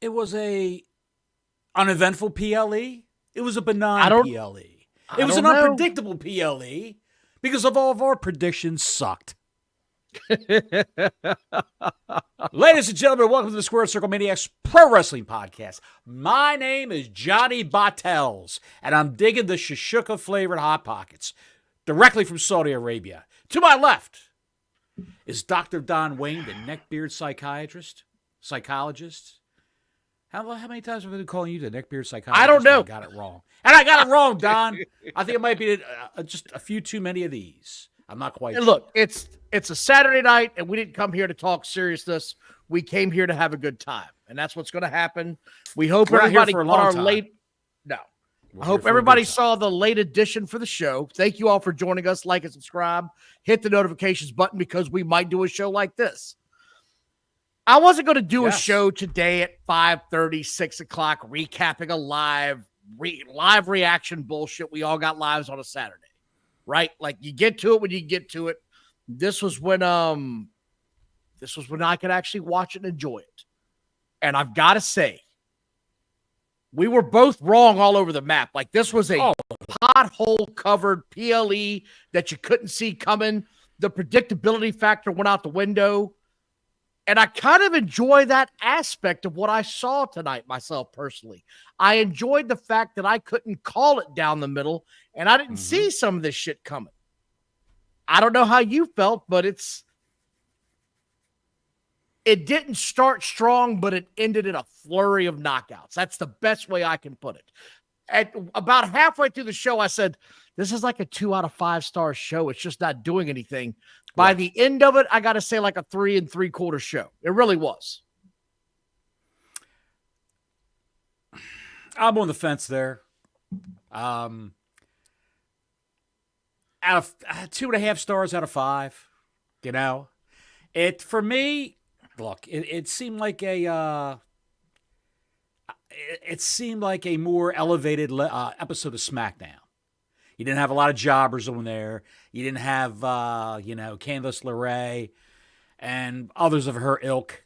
It was a uneventful PLE. It was a I benign don't, PLE. I It was don't an know. unpredictable PLE because of all of our predictions sucked. Ladies and gentlemen, welcome to the Squared Circle Maniacs Pro Wrestling Podcast. My name is Johnny Bottels, and I'm digging the shashuka-flavored Hot Pockets directly from Saudi Arabia. To my left is Dr. Don Wayne, the neckbeard psychologist. How many times have I been calling you the neckbeard psychologist? I don't know. I got it wrong. And I got it wrong, Don. I think it might be just a few too many of these. I'm not quite sure. Look, it's a Saturday night, and we didn't come here to talk seriousness. We came here to have a good time, and that's what's going to happen. We hope We're not here everybody for a caught long our time. late. No, We're I here hope for a everybody good time. saw the late edition for the show. Thank you all for joining us. Like and subscribe. Hit the notifications button because we might do a show like this. I wasn't going to do a show today at 5:30, 6 o'clock, recapping a live reaction bullshit. We all got lives on a Saturday, right? Like you get to it when you get to it. This was when I could actually watch it and enjoy it. And I've got to say, we were both wrong all over the map. Like this was a pothole covered PLE that you couldn't see coming. The predictability factor went out the window. And I kind of enjoy that aspect of what I saw tonight myself personally. I enjoyed the fact that I couldn't call it down the middle and I didn't see some of this shit coming. I don't know how you felt, but it didn't start strong, but it ended in a flurry of knockouts. That's the best way I can put it. At about halfway through the show, I said, this is like a 2 out of 5 star show. It's just not doing anything. By the end of it, I got to say like a 3 3/4 show. It really was. I'm on the fence there. Out of 2.5 stars out of 5, you know, for me, look, it seemed like a more elevated episode of SmackDown. You didn't have a lot of jobbers on there. You didn't have, Candice LeRae and others of her ilk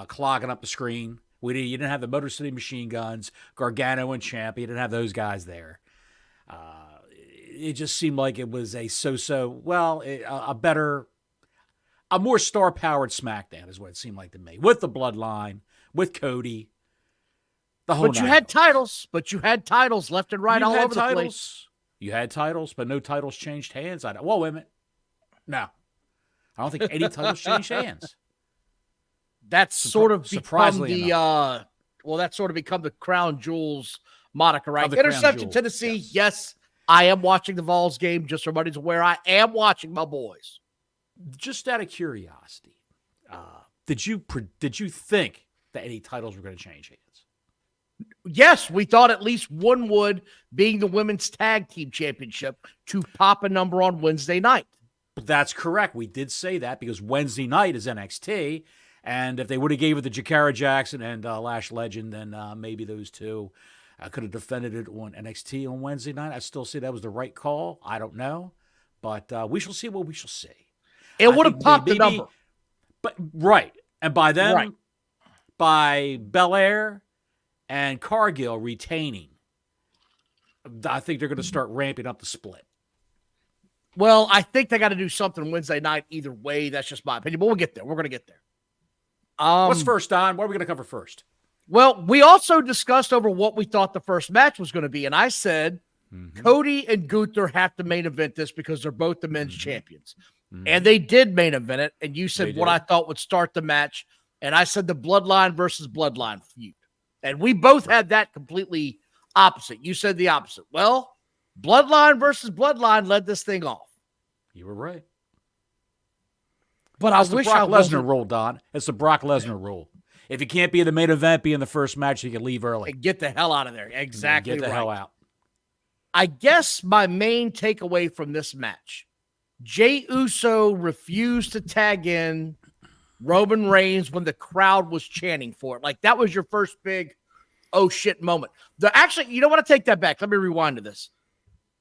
clogging up the screen. You didn't have the Motor City Machine Guns, Gargano and Ciampa. You didn't have those guys there. It just seemed like it was a a more star-powered SmackDown is what it seemed like to me. With the Bloodline, with Cody, the whole. But you had titles. Left and right all over the place. You had titles, but no titles changed hands. Whoa, wait a minute. No. I don't think any titles changed hands. That's sort of become the Crown Jewels moniker, right? Interception Tennessee, yes. I am watching the Vols game, just so everybody's aware. I am watching my boys. Just out of curiosity, did you think that any titles were going to change hands? Yes, we thought at least one would, being the Women's Tag Team Championship, to pop a number on Wednesday night. That's correct. We did say that because Wednesday night is NXT, and if they would have gave it to Jakara Jackson and Lash Legend, then maybe those two could have defended it on NXT on Wednesday night. I still say that was the right call. I don't know, but we shall see what we shall see. It would have popped the number. But right. And by them, by Belair and Cargill retaining, I think they're going to start ramping up the split. Well, I think they got to do something Wednesday night either way. That's just my opinion, but we'll get there. We're going to get there. What's first, Don? What are we going to cover first? Well, we also discussed over what we thought the first match was going to be, and I said Cody and Gunther have to main event this because they're both the men's champions. And they did main event it, and you said what I thought would start the match, and I said the Bloodline versus Bloodline feud. And we both had that completely opposite. You said the opposite. Well, Bloodline versus Bloodline led this thing off. You were right. But That's I wish the Brock I wasn't. Lesnar rule, Don. It's the Brock Lesnar rule. If you can't be in the main event, be in the first match, you can leave early. And get the hell out of there. Exactly. Get the hell out. I guess my main takeaway from this match, Jey Uso refused to tag in Roman Reigns when the crowd was chanting for it. Like, that was your first big, oh shit moment. Actually, you know what? I take that back. Let me rewind to this.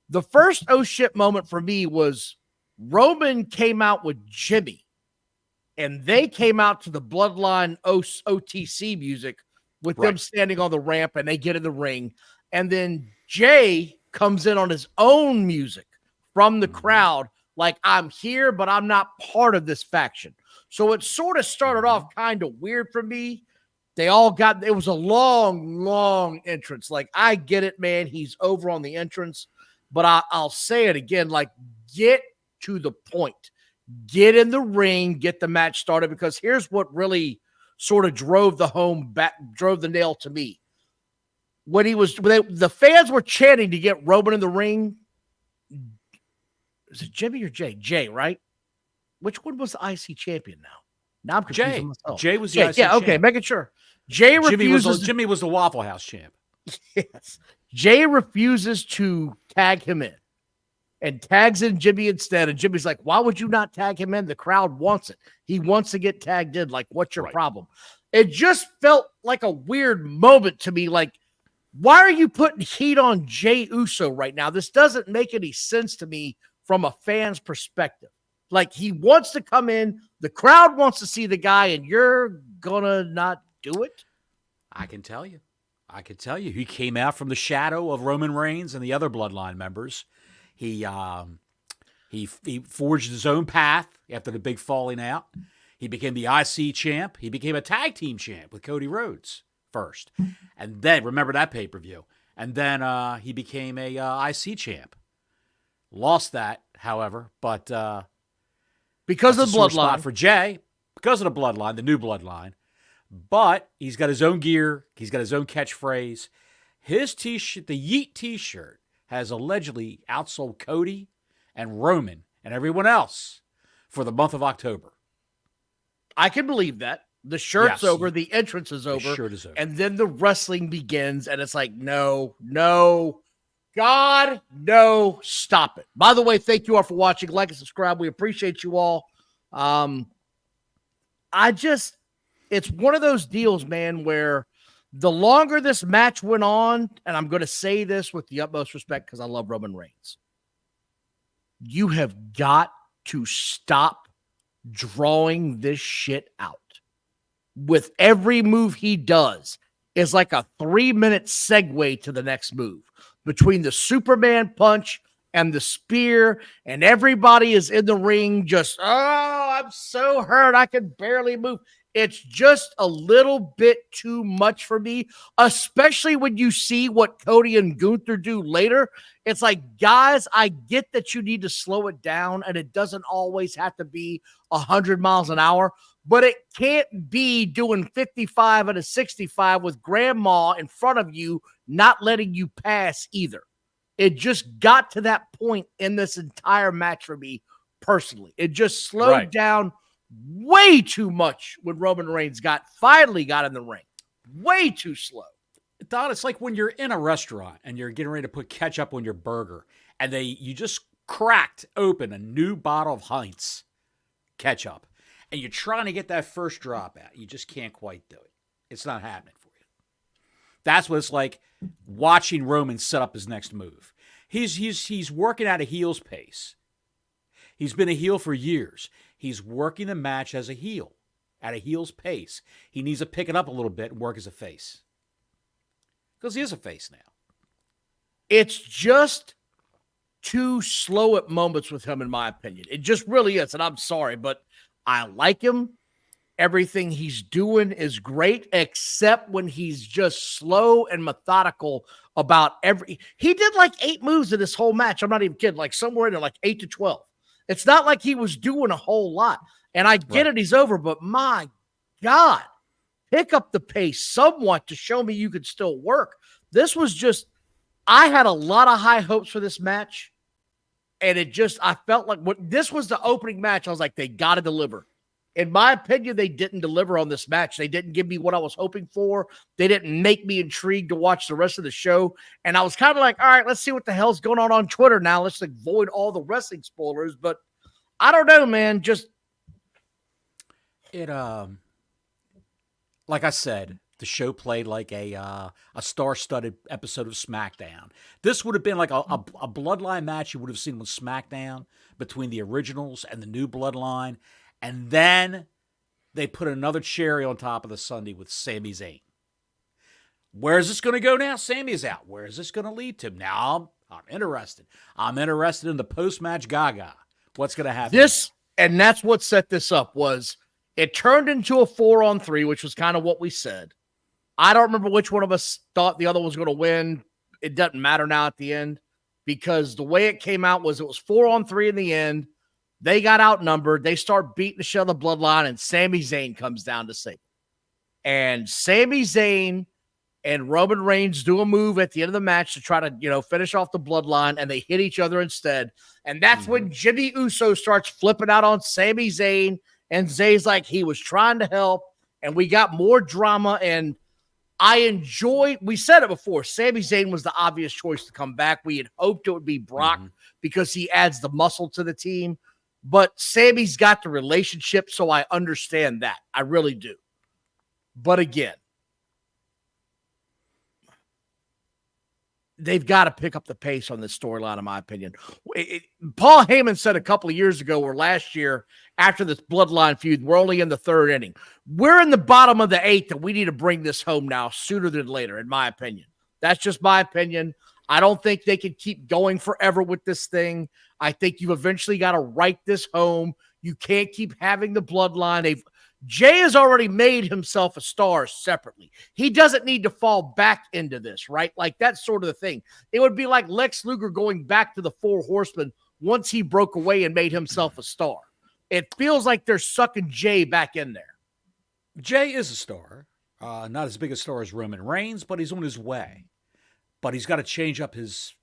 The first oh shit moment for me was Roman came out with Jimmy, and they came out to the Bloodline OTC music with them standing on the ramp, and they get in the ring. And then Jay comes in on his own music from the crowd, like, I'm here, but I'm not part of this faction. So it sort of started off kind of weird for me. It was a long, long entrance. Like, I get it, man. He's over on the entrance, but I'll say it again, like, get to the point. Get in the ring, get the match started, because here's what really sort of drove the nail to me. When the fans were chanting to get Roman in the ring. Is it Jimmy or Jay? Jay, right? Which one was the IC champion now? Now I'm confusing myself. Jay was the IC champ. Okay, making sure. Jimmy was the Waffle House champ. Yes. Jay refuses to tag him in and tags in Jimmy instead. And Jimmy's like, why would you not tag him in? The crowd wants it. He wants to get tagged in. Like, what's your problem? It just felt like a weird moment to me. Like, why are you putting heat on Jey Uso right now? This doesn't make any sense to me from a fan's perspective. Like, he wants to come in, the crowd wants to see the guy, and you're gonna not do it? I can tell you. He came out from the shadow of Roman Reigns and the other Bloodline members. He forged his own path after the big falling out. He became the IC champ. He became a tag team champ with Cody Rhodes first. And then, remember that pay-per-view. And then he became a IC champ. Lost that, however, but because of the bloodline spot for Jay, because of the bloodline, the new bloodline. But he's got his own gear. He's got his own catchphrase. His T-shirt, the Yeet T-shirt, has allegedly outsold Cody and Roman and everyone else for the month of October. I can believe that. The shirt's over. The entrance is over. The shirt is over. And then the wrestling begins, and it's like, no, God, no, stop it. By the way, thank you all for watching. Like and subscribe. We appreciate you all. It's one of those deals, man, where the longer this match went on, and I'm going to say this with the utmost respect because I love Roman Reigns, you have got to stop drawing this shit out. With every move he does is like a 3-minute segue to the next move. Between the Superman punch and the spear, and everybody is in the ring just, I'm so hurt, I can barely move. It's just a little bit too much for me, especially when you see what Cody and Gunther do later. It's like, guys, I get that you need to slow it down, and it doesn't always have to be 100 miles an hour, but it can't be doing 55 and a 65 with grandma in front of you, not letting you pass either. It just got to that point in this entire match for me personally. It just slowed down way too much when Roman Reigns finally got in the ring. Way too slow. Don, it's like when you're in a restaurant and you're getting ready to put ketchup on your burger, and you just cracked open a new bottle of Heinz ketchup, and you're trying to get that first drop out. You just can't quite do it. It's not happening for you. That's what it's like watching Roman set up his next move. He's working at a heel's pace. He's been a heel for years. He's working the match as a heel, at a heel's pace. He needs to pick it up a little bit and work as a face. Because he is a face now. It's just too slow at moments with him, in my opinion. It just really is, and I'm sorry, but I like him. Everything he's doing is great, except when he's just slow and methodical about he did like 8 moves in this whole match. I'm not even kidding. Like somewhere in there, like 8 to 12. It's not like he was doing a whole lot. And I get it, he's over, but my God, pick up the pace somewhat to show me you could still work. This was just, I had a lot of high hopes for this match. And I felt like this was the opening match. I was like, they got to deliver. In my opinion, they didn't deliver on this match. They didn't give me what I was hoping for. They didn't make me intrigued to watch the rest of the show. And I was kind of like, all right, let's see what the hell's going on Twitter now. Let's avoid all the wrestling spoilers. But I don't know, man. Just like I said, the show played like a star-studded episode of SmackDown. This would have been like a Bloodline match you would have seen with SmackDown between the originals and the new Bloodline. And then they put another cherry on top of the sundae with Sami Zayn. Where is this going to go now? Sammy's out. Where is this going to lead to? Now I'm interested. I'm interested in the post-match gaga. What's going to happen? And that's what set this up was it turned into a 4-on-3, which was kind of what we said. I don't remember which one of us thought the other was going to win. It doesn't matter now at the end because the way it came out was it was 4-on-3 in the end. They got outnumbered. They start beating the shit out of the Bloodline, and Sami Zayn comes down to save. And Sami Zayn and Roman Reigns do a move at the end of the match to try to, finish off the Bloodline, and they hit each other instead. And that's when Jimmy Uso starts flipping out on Sami Zayn, and Zayn's like, he was trying to help, and we got more drama, and we said it before, Sami Zayn was the obvious choice to come back. We had hoped it would be Brock because he adds the muscle to the team, but Sami's got the relationship, so I understand that. I really do. But again, they've got to pick up the pace on this storyline, in my opinion. Paul Heyman said a couple of years ago or last year after this Bloodline feud, we're only in the 3rd inning. We're in the bottom of the 8th, and we need to bring this home now sooner than later, in my opinion. That's just my opinion. I don't think they can keep going forever with this thing. I think you've eventually got to write this home. You can't keep having the Bloodline. Jay has already made himself a star separately. He doesn't need to fall back into this, right? Like, that's sort of the thing. It would be like Lex Luger going back to the Four Horsemen once he broke away and made himself a star. It feels like they're sucking Jay back in there. Jay is a star. Not as big a star as Roman Reigns, but he's on his way. But he's got to change up his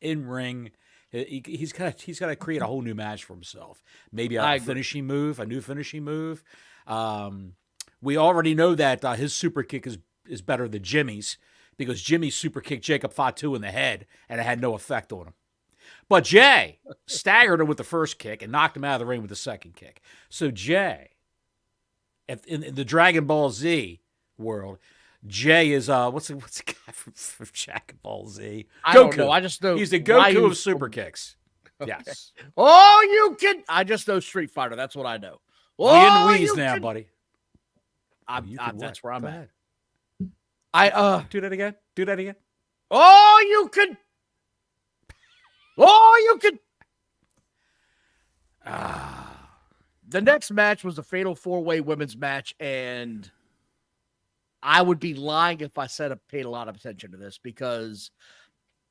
in-ring. He's got to create a whole new match for himself. Maybe a new finishing move. We already know that his super kick is better than Jimmy's because Jimmy super kicked Jacob Fatu in the head and it had no effect on him. But Jay staggered him with the first kick and knocked him out of the ring with the second kick. So Jay, in the Dragon Ball Z world, Jay is what's the guy from Dragon Ball Z? I don't know. I just know he's the Goku of super kicks. Okay. Yes. I just know Street Fighter. That's what I know. Weeze now, buddy. That's where I'm at. Do that again. You can. The next match was the Fatal 4-Way Women's match, and I would be lying if I said I paid a lot of attention to this because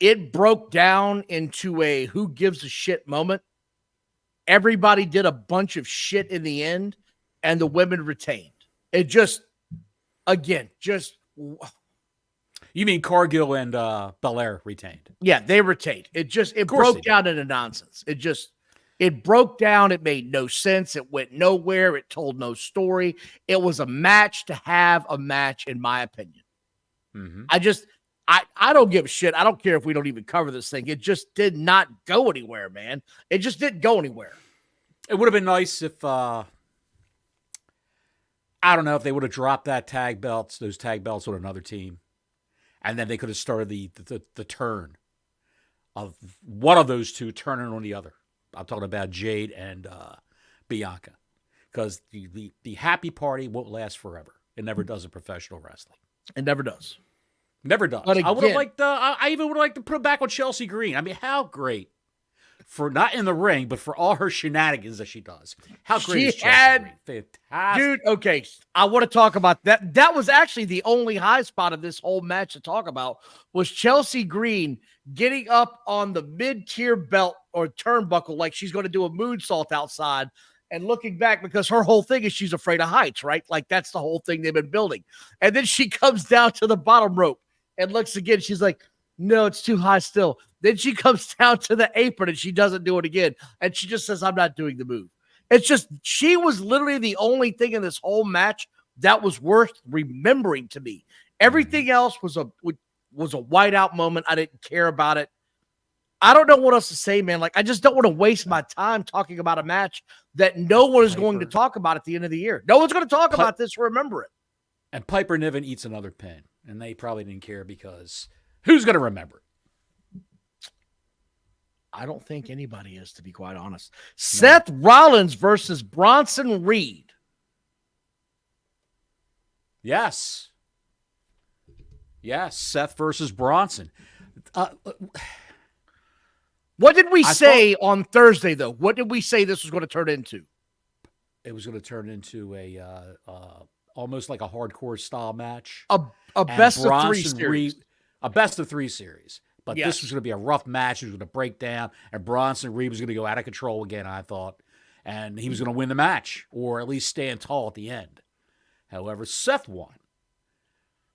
it broke down into a who gives a shit moment. Everybody did a bunch of shit in the end, and the women retained. It just. You mean Cargill and Belair retained? Yeah, they retained. It broke down into nonsense. It broke down. It made no sense. It went nowhere. It told no story. It was a match to have a match, in my opinion. Mm-hmm. I don't give a shit. I don't care if we don't even cover this thing. It just did not go anywhere, man. It just didn't go anywhere. It would have been nice if, I don't know, if they would have dropped those tag belts on another team. And then they could have started the turn of one of those two turning on the other. I'm talking about Jade and Bianca. Because the happy party won't last forever. It never does in professional wrestling. It never does. Never does. But again, I would have liked I even would have liked to put it back with Chelsea Green. I mean, how great for not in the ring, but for all her shenanigans that she does. How great is Chelsea Green? Fantastic. Dude, okay. I want to talk about that. That was actually the only high spot of this whole match to talk about was Chelsea Green getting up on the mid-tier belt or turnbuckle like she's going to do a moonsault outside and looking back because her whole thing is she's afraid of heights, right? Like that's the whole thing they've been building. And then she comes down to the bottom rope and looks again. She's like, no, it's too high still. Then she comes down to the apron and she doesn't do it again. And she just says, I'm not doing the move. It's just, she was literally the only thing in this whole match that was worth remembering to me. Everything else was a whiteout moment. I didn't care about it. I don't know what else to say, man. Like, I just don't want to waste my time talking about a match that no one is going to talk about at the end of the year. No one's going to talk about this. Remember it. And Piper Niven eats another pin. And they probably didn't care because who's going to remember it? I don't think anybody is, to be quite honest. No. Seth Rollins versus Bronson Reed. Yes. Yeah, Seth versus Bronson. What did we say on Thursday, though? What did we say this was going to turn into? It was going to turn into a almost like a hardcore style match. A best of three series. A best of 3 series. But Yes. this was going to be a rough match. It was going to break down, and Bronson Reed was going to go out of control again, I thought. And he was going to win the match, or at least stand tall at the end. However, Seth won.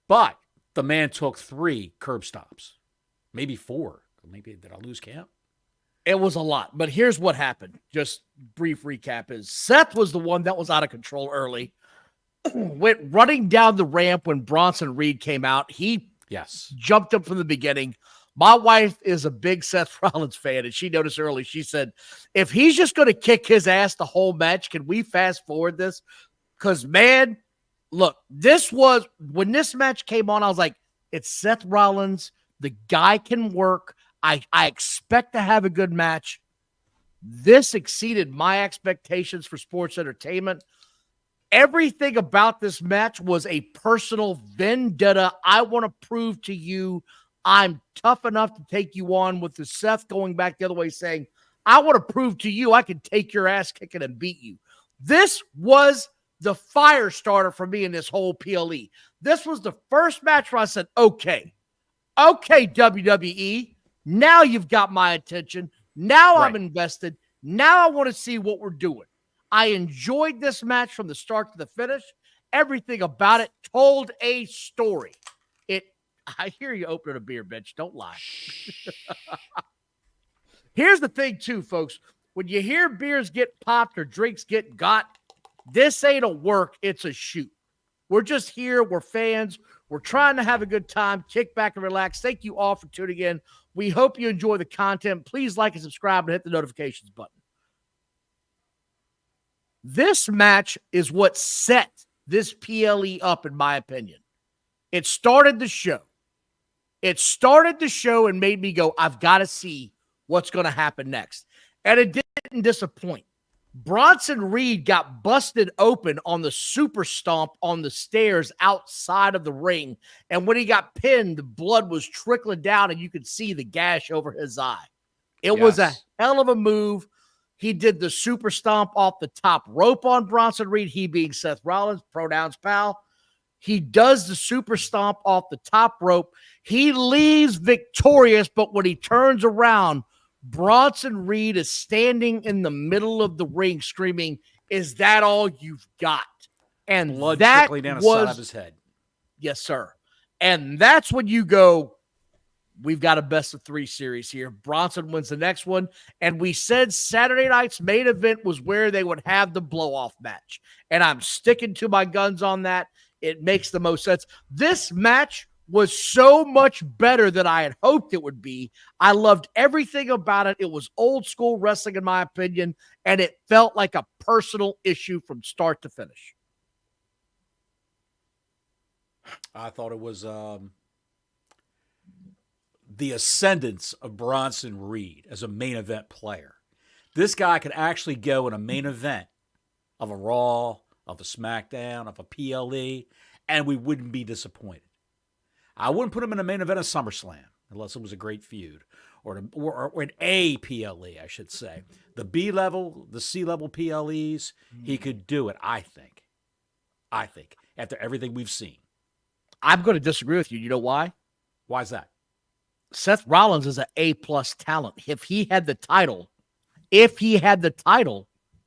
But the man took 3 curb stops. Maybe 4. Maybe, did I lose count? It was a lot. But here's what happened. Just brief recap is Seth was the one that was out of control early. Went running down the ramp when Bronson Reed came out. He jumped up from the beginning. My wife is a big Seth Rollins fan, and she noticed early. She said, if he's just going to kick his ass the whole match, can we fast forward this? Because, man, look, this was – when this match came on, I was like, it's Seth Rollins. The guy can work. I expect to have a good match. This exceeded my expectations for sports entertainment. Everything about this match was a personal vendetta. I want to prove to you I'm tough enough to take you on, with the Seth going back the other way saying, I want to prove to you I can take your ass kicking and beat you. This was the fire starter for me in this whole PLE. This was the first match where I said, okay, WWE, now you've got my attention. Now I'm invested. Now I want to see what we're doing. I enjoyed this match from the start to the finish. Everything about it told a story. I hear you opening a beer, bitch. Don't lie. Here's the thing, too, folks. When you hear beers get popped or drinks get got, this ain't a work. It's a shoot. We're just here. We're fans. We're trying to have a good time. Kick back and relax. Thank you all for tuning in. We hope you enjoy the content. Please like and subscribe and hit the notifications button. This match is what set this PLE up, in my opinion. It started the show. It started the show and made me go, I've got to see what's going to happen next. And it didn't disappoint. Bronson Reed got busted open on the super stomp on the stairs outside of the ring. And when he got pinned, the blood was trickling down and you could see the gash over his eye. It was a hell of a move. He did the super stomp off the top rope on Bronson Reed, he being Seth Rollins, pronouns pal. He does the super stomp off the top rope. He leaves victorious, but when he turns around, Bronson Reed is standing in the middle of the ring screaming, is that all you've got? And blood that trickling down the side of his head. Yes, sir. And that's when you go, we've got a best of 3 series here. Bronson wins the next one. And we said Saturday night's main event was where they would have the blow-off match. And I'm sticking to my guns on that. It makes the most sense. This match was so much better than I had hoped it would be. I loved everything about it. It was old school wrestling, in my opinion, and it felt like a personal issue from start to finish. I thought it was the ascendance of Bronson Reed as a main event player. This guy could actually go in a main event of a Raw, of a SmackDown, of a PLE, and we wouldn't be disappointed. I wouldn't put him in a main event of SummerSlam unless it was a great feud, or an A PLE, I should say. The B level, the C level PLEs, he could do it, I think. After everything we've seen. I'm going to disagree with you. You know why? Why is that? Seth Rollins is an A-plus talent. If he had the title,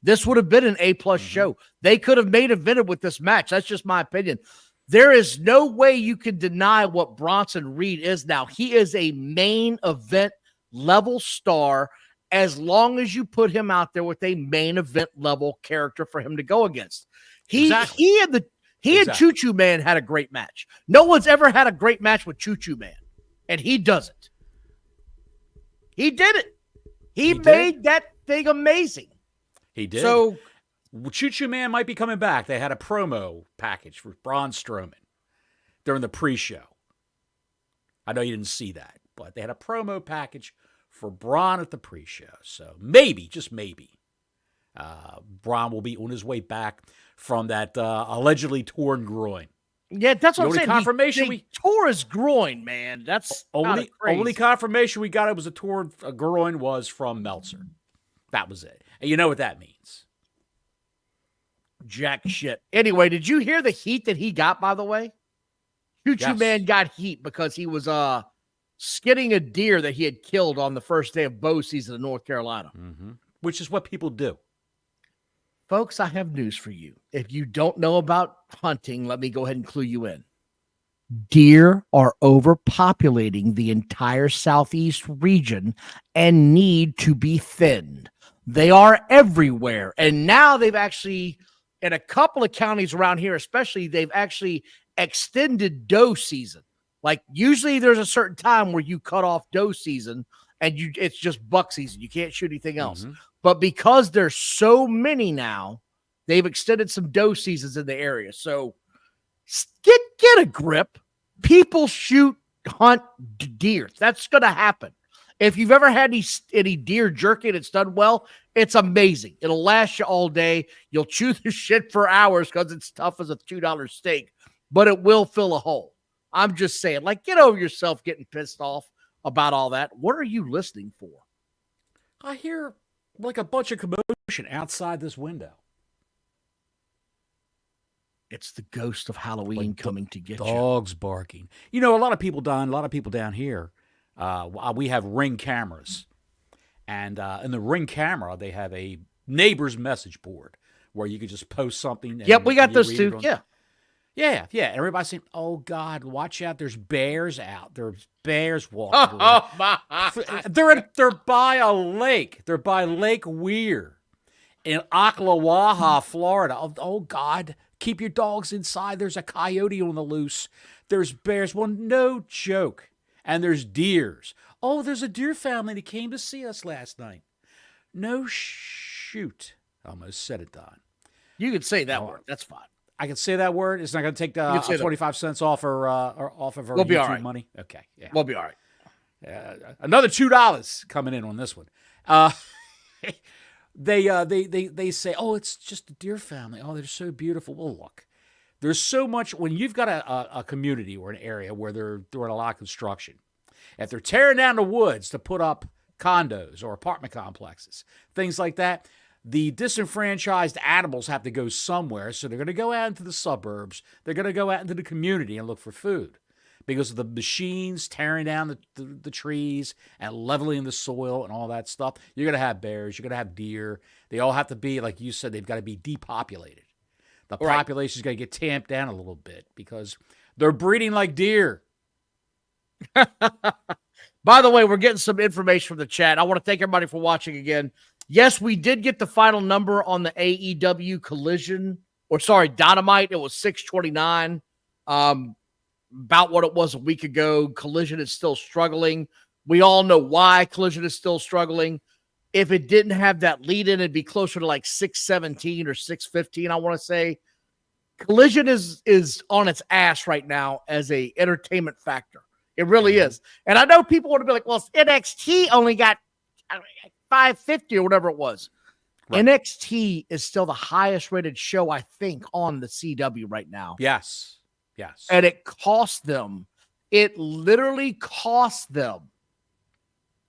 this would have been an A-plus show. They could have main evented with this match. That's just my opinion. There is no way you can deny what Bronson Reed is now. He is a main event level star as long as you put him out there with a main event level character for him to go against. He and Choo Choo Man had a great match. No one's ever had a great match with Choo Choo Man, and he does it. He did it. He made that thing amazing. He did. So Choo Choo Man might be coming back. They had a promo package for Braun Strowman during the pre-show. I know you didn't see that, but they had a promo package for Braun at the pre-show. So maybe, just maybe, Braun will be on his way back from that allegedly torn groin. Yeah, that's what The I'm only saying. confirmation he tore his groin, man. That's only confirmation we got it was a torn groin was from Meltzer. That was it. And you know what that means. Jack shit. Anyway, did you hear the heat that he got, by the way? Choo-Choo Man got heat because he was skinning a deer that he had killed on the first day of bow season in North Carolina. Mm-hmm. Which is what people do. Folks, I have news for you. If you don't know about hunting, let me go ahead and clue you in. Deer are overpopulating the entire Southeast region and need to be thinned. They are everywhere. And now they've actually, in a couple of counties around here especially, they've actually extended doe season. Like usually there's a certain time where you cut off doe season and it's just buck season. You can't shoot anything else. Mm-hmm. But because there's so many now, they've extended some doe seasons in the area. So get a grip. People hunt deer. That's going to happen. If you've ever had any deer jerky and it's done well, it's amazing. It'll last you all day. You'll chew the shit for hours because it's tough as a $2 steak, but it will fill a hole. I'm just saying, like, get over yourself getting pissed off about all that. What are you listening for? I hear like a bunch of commotion outside this window. It's the ghost of Halloween coming to get you. Dogs barking. You know, a lot of people down here, we have Ring cameras. And in the Ring camera, they have a neighbor's message board where you can just post something. Yep, we got those too. Yeah. Yeah. Everybody's saying, oh, God, watch out. There's bears out. There's bears walking around. Oh, my. They're by a lake. They're by Lake Weir in Ocklawaha, Florida. Oh, God. Keep your dogs inside. There's a coyote on the loose. There's bears. Well, no joke. And there's deers. Oh, there's a deer family that came to see us last night. No shoot. I almost said it, Don. You can say that word. That's fine. I can say that word. It's not going to take 25 cents off of our YouTube money. Okay, yeah, we'll be all right. Another $2 coming in on this one. They say, oh, it's just a deer family. Oh, they're so beautiful. Well, look, there's so much when you've got a community or an area where they're doing a lot of construction. If they're tearing down the woods to put up condos or apartment complexes, things like that, the disenfranchised animals have to go somewhere. So they're going to go out into the suburbs. They're going to go out into the community and look for food because of the machines tearing down the trees and leveling the soil and all that stuff. You're going to have bears. You're going to have deer. They all have to be, like you said, they've got to be depopulated. The population is going to get tamped down a little bit because they're breeding like deer. By the way, we're getting some information from the chat. I want to thank everybody for watching again. Yes, we did get the final number on the AEW Dynamite. It was 629. About what it was a week ago. Collision is still struggling. We all know why Collision is still struggling. If it didn't have that lead in, it'd be closer to like 617 or 615, I want to say. Collision is on its ass right now as a entertainment factor. It really is. And I know people want to be like, well, NXT only got 550 or whatever it was. Right. NXT is still the highest rated show, I think, on the CW right now. Yes. And it literally cost them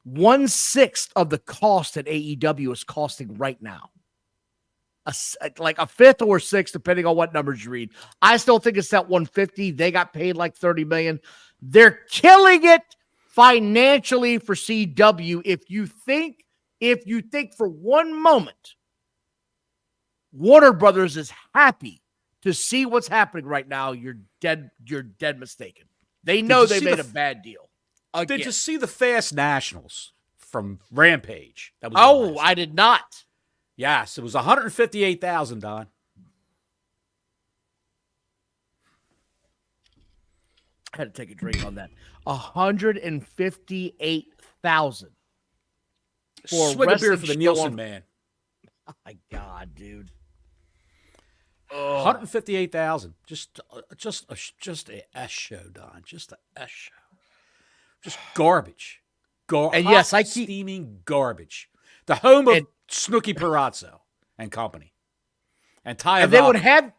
1/6 of the cost that AEW is costing right now. Like a fifth or sixth, depending on what numbers you read. I still think it's that 150. They got paid like $30 million. They're killing it financially for CW. If you think for one moment Warner Brothers is happy to see what's happening right now, you're dead mistaken. They know they made a bad deal. Again. Did you see the Fast Nationals from Rampage? That was I did not. Yes, it was 158,000, Don. I had to take a drink on that. 158,000 for swig of beer for the Nielsen man. Oh my God, dude. 158,000. Just a S show, Don. Just a S show. Just garbage. And yes, I keep steaming garbage. The home of Snooki Perazzo and company. And Ty. And they would have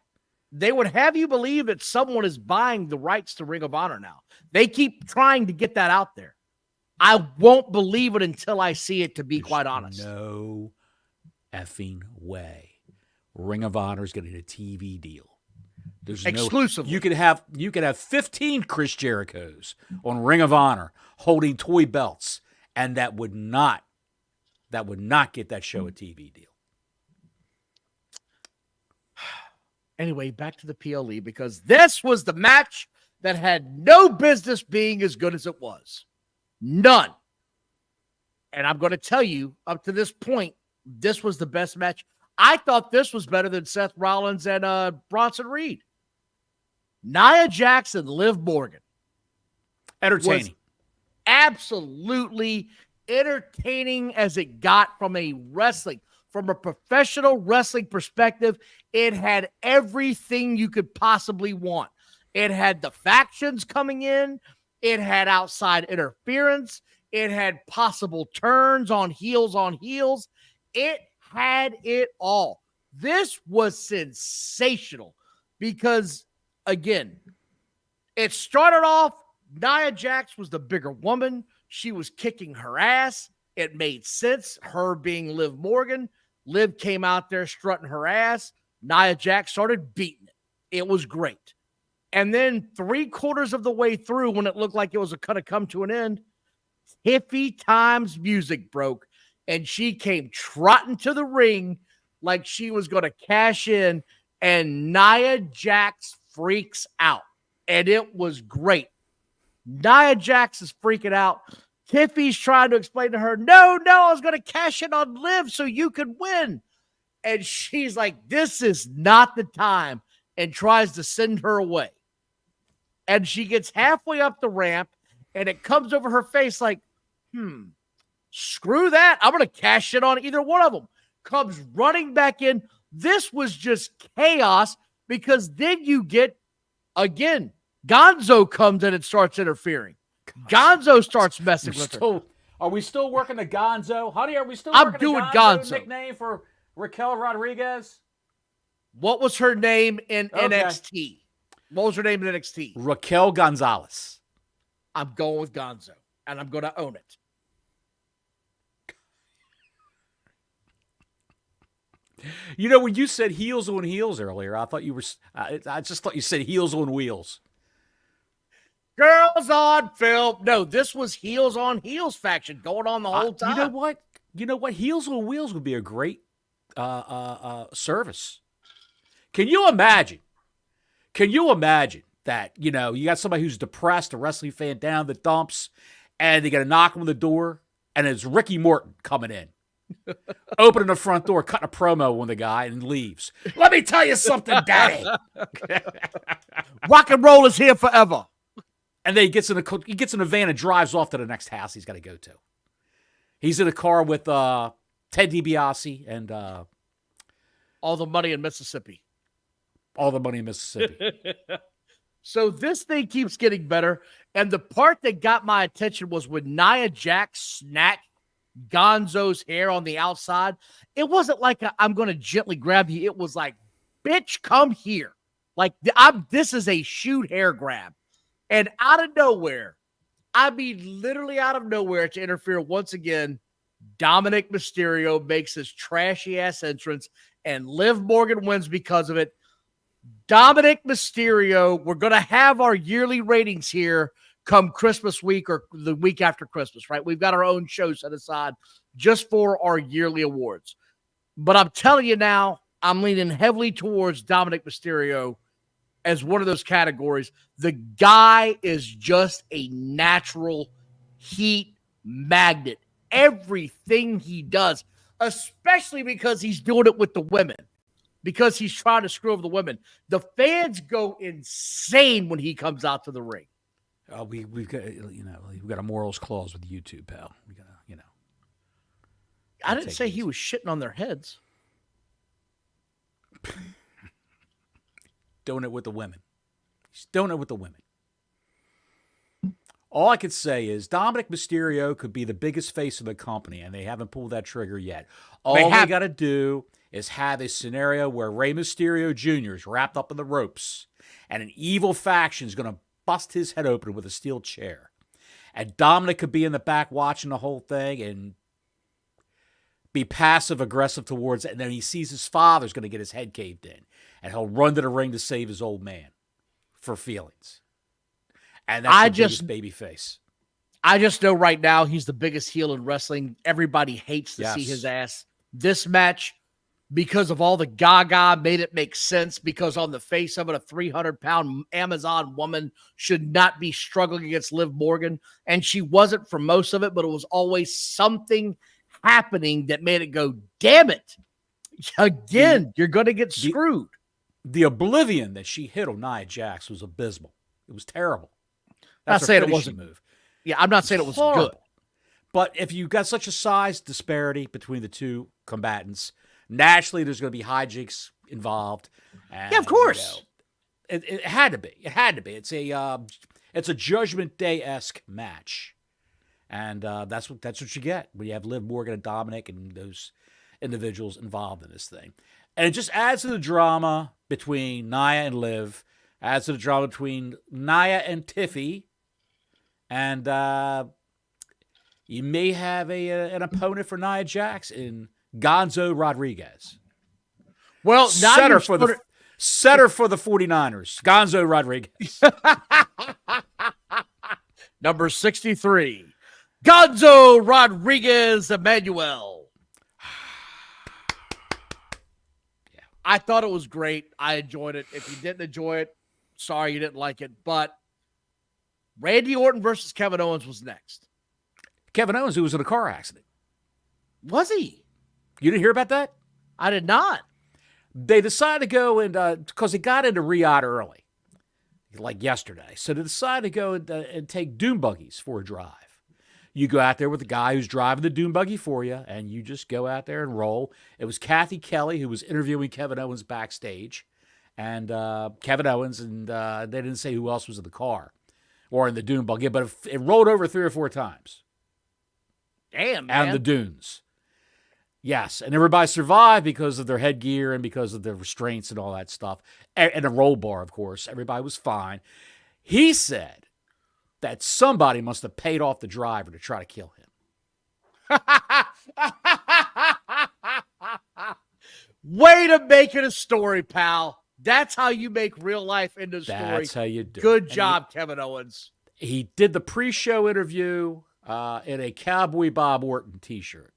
they would have you believe that someone is buying the rights to Ring of Honor now. They keep trying to get that out there. I won't believe it until I see it, to be quite honest. No effing way. Ring of Honor is getting a TV deal. There's exclusively. You could have 15 Chris Jerichos on Ring of Honor holding toy belts, and that would not get that show a TV deal. Anyway, back to the PLE, because this was the match that had no business being as good as it was. None. And I'm going to tell you, up to this point, this was the best match. I thought this was better than Seth Rollins and Bronson Reed. Nia Jax and Liv Morgan. Entertaining. Absolutely entertaining as it got from a professional wrestling perspective. It had everything you could possibly want. It had the factions coming in. It had outside interference. It had possible turns on heels It had it all. This was sensational because, again, it started off, Nia Jax was the bigger woman. She was kicking her ass. It made sense, her being Liv Morgan. Liv came out there strutting her ass. Nia Jax started beating it. It was great. And then 3/4 of the way through, when it looked like it was going to come to an end, Tiffy Time's music broke, and she came trotting to the ring like she was going to cash in, and Nia Jax freaks out. And it was great. Nia Jax is freaking out. Tiffy's trying to explain to her, no, I was going to cash in on Liv so you could win. And she's like, this is not the time, and tries to send her away. And she gets halfway up the ramp, and it comes over her face like, screw that. I'm going to cash in on either one of them. Comes running back in. This was just chaos, because then you get, again, Gonzo comes in and starts interfering. Gonzo starts messing with her. Are we still working the Gonzo? Honey, are we still I'm working doing the Gonzo. Nickname for Raquel Rodriguez? What was her name in NXT? What was her name in NXT? Raquel Gonzalez. I'm going with Gonzo, and I'm going to own it. You know, when you said heels on heels earlier, I thought you were. I just thought you said heels on wheels. Girls on film. No, this was heels on heels faction going on the whole time. You know what? Heels on wheels would be a great service. Can you imagine? That, you got somebody who's depressed, a wrestling fan down the dumps, and they got to knock on the door, and it's Ricky Morton coming in. Opening the front door, cutting a promo on the guy, and leaves. Let me tell you something, Daddy. Rock and roll is here forever. And then he gets in a van and drives off to the next house he's got to go to. He's in a car with Ted DiBiase and All the Money in Mississippi. All the Money in Mississippi. So this thing keeps getting better. And the part that got my attention was when Nia Jax snatched Gonzo's hair on the outside. It wasn't like I'm going to gently grab you. It was like, bitch, come here. Like, this is a shoot hair grab. And out of nowhere, I mean, literally out of nowhere, to interfere once again, Dominic Mysterio makes his trashy-ass entrance, and Liv Morgan wins because of it. Dominic Mysterio, we're going to have our yearly ratings here come Christmas week or the week after Christmas, right? We've got our own show set aside just for our yearly awards. But I'm telling you now, I'm leaning heavily towards Dominic Mysterio as one of those categories. The guy is just a natural heat magnet. Everything he does, especially because he's doing it with the women, because he's trying to screw over the women. The fans go insane when he comes out to the ring. We've got a morals clause with YouTube, pal. We got I didn't say he was shitting on their heads. Doing it with the women. He's doing it with the women. All I could say is Dominic Mysterio could be the biggest face of the company, and they haven't pulled that trigger yet. All they got to do is have a scenario where Rey Mysterio Jr. is wrapped up in the ropes and an evil faction is going to bust his head open with a steel chair. And Dominic could be in the back watching the whole thing and be passive-aggressive towards it. And then he sees his father's going to get his head caved in. And he'll run to the ring to save his old man for feelings. And that's the biggest baby face. I just know right now he's the biggest heel in wrestling. Everybody hates to see his ass. This match, because of all the gaga, made it make sense, because on the face of it, a 300-pound Amazon woman should not be struggling against Liv Morgan. And she wasn't for most of it, but it was always something happening that made it go, damn it. Again, you're going to get screwed. The oblivion that she hit on Nia Jax was abysmal. It was terrible. That's not saying it wasn't move. Yeah, I'm not saying it was horrible. Good. But if you've got such a size disparity between the two combatants, naturally there's going to be hijinks involved. And, yeah, of course. It had to be. It had to be. It's a Judgment Day-esque match. And that's what you get when you have Liv Morgan and Dominic and those individuals involved in this thing. And it just adds to the drama between Nia and Liv, adds to the drama between Nia and Tiffy, and you may have an opponent for Nia Jax in Gonzo Rodriguez. Well, setter for the 49ers, Gonzo Rodriguez. Number 63, Gonzo Rodriguez Emmanuel. Yeah. I thought it was great. I enjoyed it. If you didn't enjoy it, sorry you didn't like it. But Randy Orton versus Kevin Owens was next. Kevin Owens, who was in a car accident. Was he? You didn't hear about that? I did not. They decided to go and, because he got into Riyadh early, like yesterday. So they decided to go and take dune buggies for a drive. You go out there with the guy who's driving the dune buggy for you, and you just go out there and roll. It was Kathy Kelly who was interviewing Kevin Owens backstage, and Kevin Owens, and they didn't say who else was in the car or in the dune buggy, but it rolled over 3 or 4 times. Damn, man. And the dunes. Yes, and everybody survived because of their headgear and because of the restraints and all that stuff. And a roll bar, of course. Everybody was fine. He said that somebody must have paid off the driver to try to kill him. Way to make it a story, pal. That's how you make real life into a story. That's how you do it. Good job, Kevin Owens. He did the pre-show interview in a Cowboy Bob Orton t-shirt.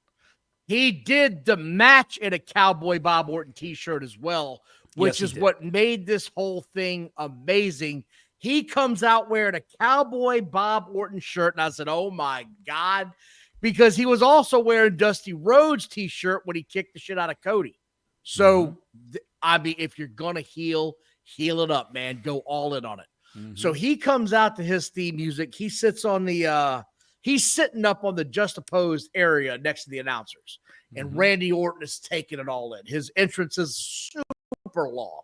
He did the match in a Cowboy Bob Orton t-shirt as well, which is what made this whole thing amazing. He comes out wearing a Cowboy Bob Orton shirt, and I said, oh, my God, because he was also wearing Dusty Rhodes' t-shirt when he kicked the shit out of Cody. So, I mean, if you're going to heal it up, man. Go all in on it. Mm-hmm. So he comes out to his theme music. He sits on the he's sitting up on the just opposed area next to the announcers. And Randy Orton is taking it all in. His entrance is super long.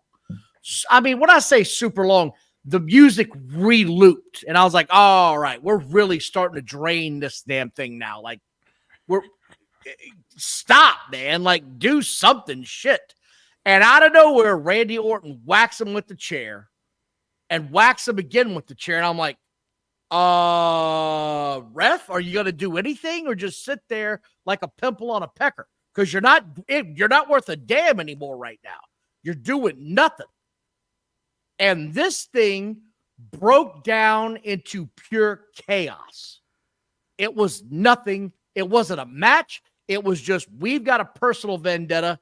I mean, when I say super long, the music re-looped. And I was like, oh, all right, we're really starting to drain this damn thing now. Like, stop, man. Like, do something, shit. And out of nowhere, Randy Orton whacks him with the chair and whacks him again with the chair. And I'm like, ref, are you going to do anything or just sit there like a pimple on a pecker? Because you're not worth a damn anymore right now. You're doing nothing. And this thing broke down into pure chaos. It was nothing. It wasn't a match. It was just, we've got a personal vendetta.